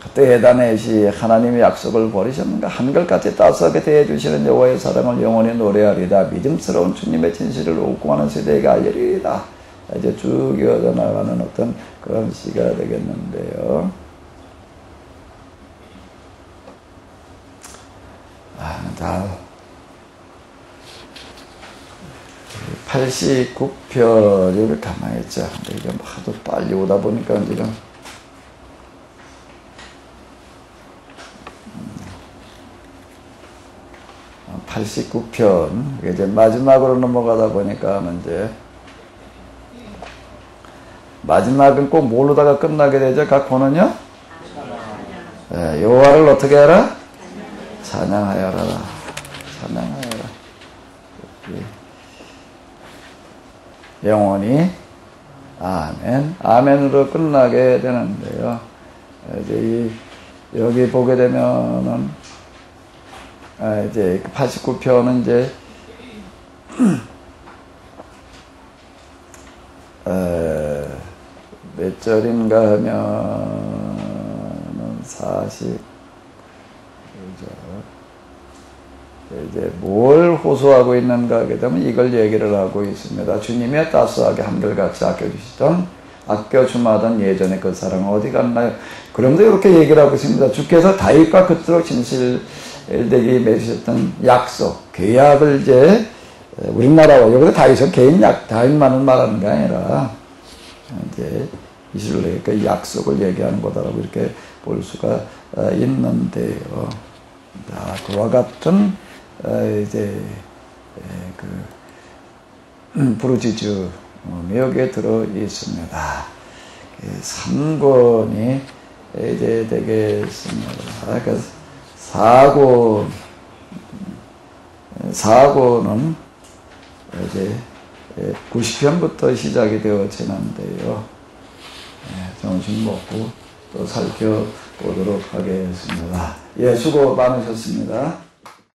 A: 그때 예단의 시 하나님의 약속을 버리셨는가 한결같이 따스하게 대해주시는 여호와의 사랑을 영원히 노래하리다. 믿음스러운 주님의 진실을 옥공하는 세대에게 알리리다. 이제 쭉 이어져 나가는 어떤 그런 시가 되겠는데요. 89편을 가만히 있자. 근데 이게 하도 빨리 오다 보니까 지금 89편 이제 마지막으로 넘어가다 보니까 이제 마지막은 꼭 뭘로다가 끝나게 되죠? 각 코는요? 네, 여호와를 어떻게 하라? 찬양하여라. 찬양하여라. 영원히 아멘. 아멘으로 끝나게 되는데요. 이제 여기 보게 되면은 이제 89편은 이제 몇 절인가 하면은 40 이제 뭘 호소하고 있는가 하게 되면 이걸 얘기를 하고 있습니다. 주님의 따스하게 한결같이 아껴주시던 아껴주마던 예전에 그 사랑은 어디 갔나요? 그런데 이렇게 얘기를 하고 있습니다. 주께서 다윗과 그토록 진실되게 맺으셨던 약속, 계약을 이제 우리나라와 여기서 다윗은 개인 다윗만을 말하는 게 아니라 이제 이스라엘의 그 약속을 얘기하는 거다라고 이렇게 볼 수가 있는데요. 자, 그와 같은 이제 부르짖음이 여기에 들어 있습니다. 3권이 이제 되겠습니다. 그래서 4권은 이제 90편부터 시작이 되어지는데요. 점심 먹고 또 살펴보도록 하겠습니다. 예, 수고 많으셨습니다.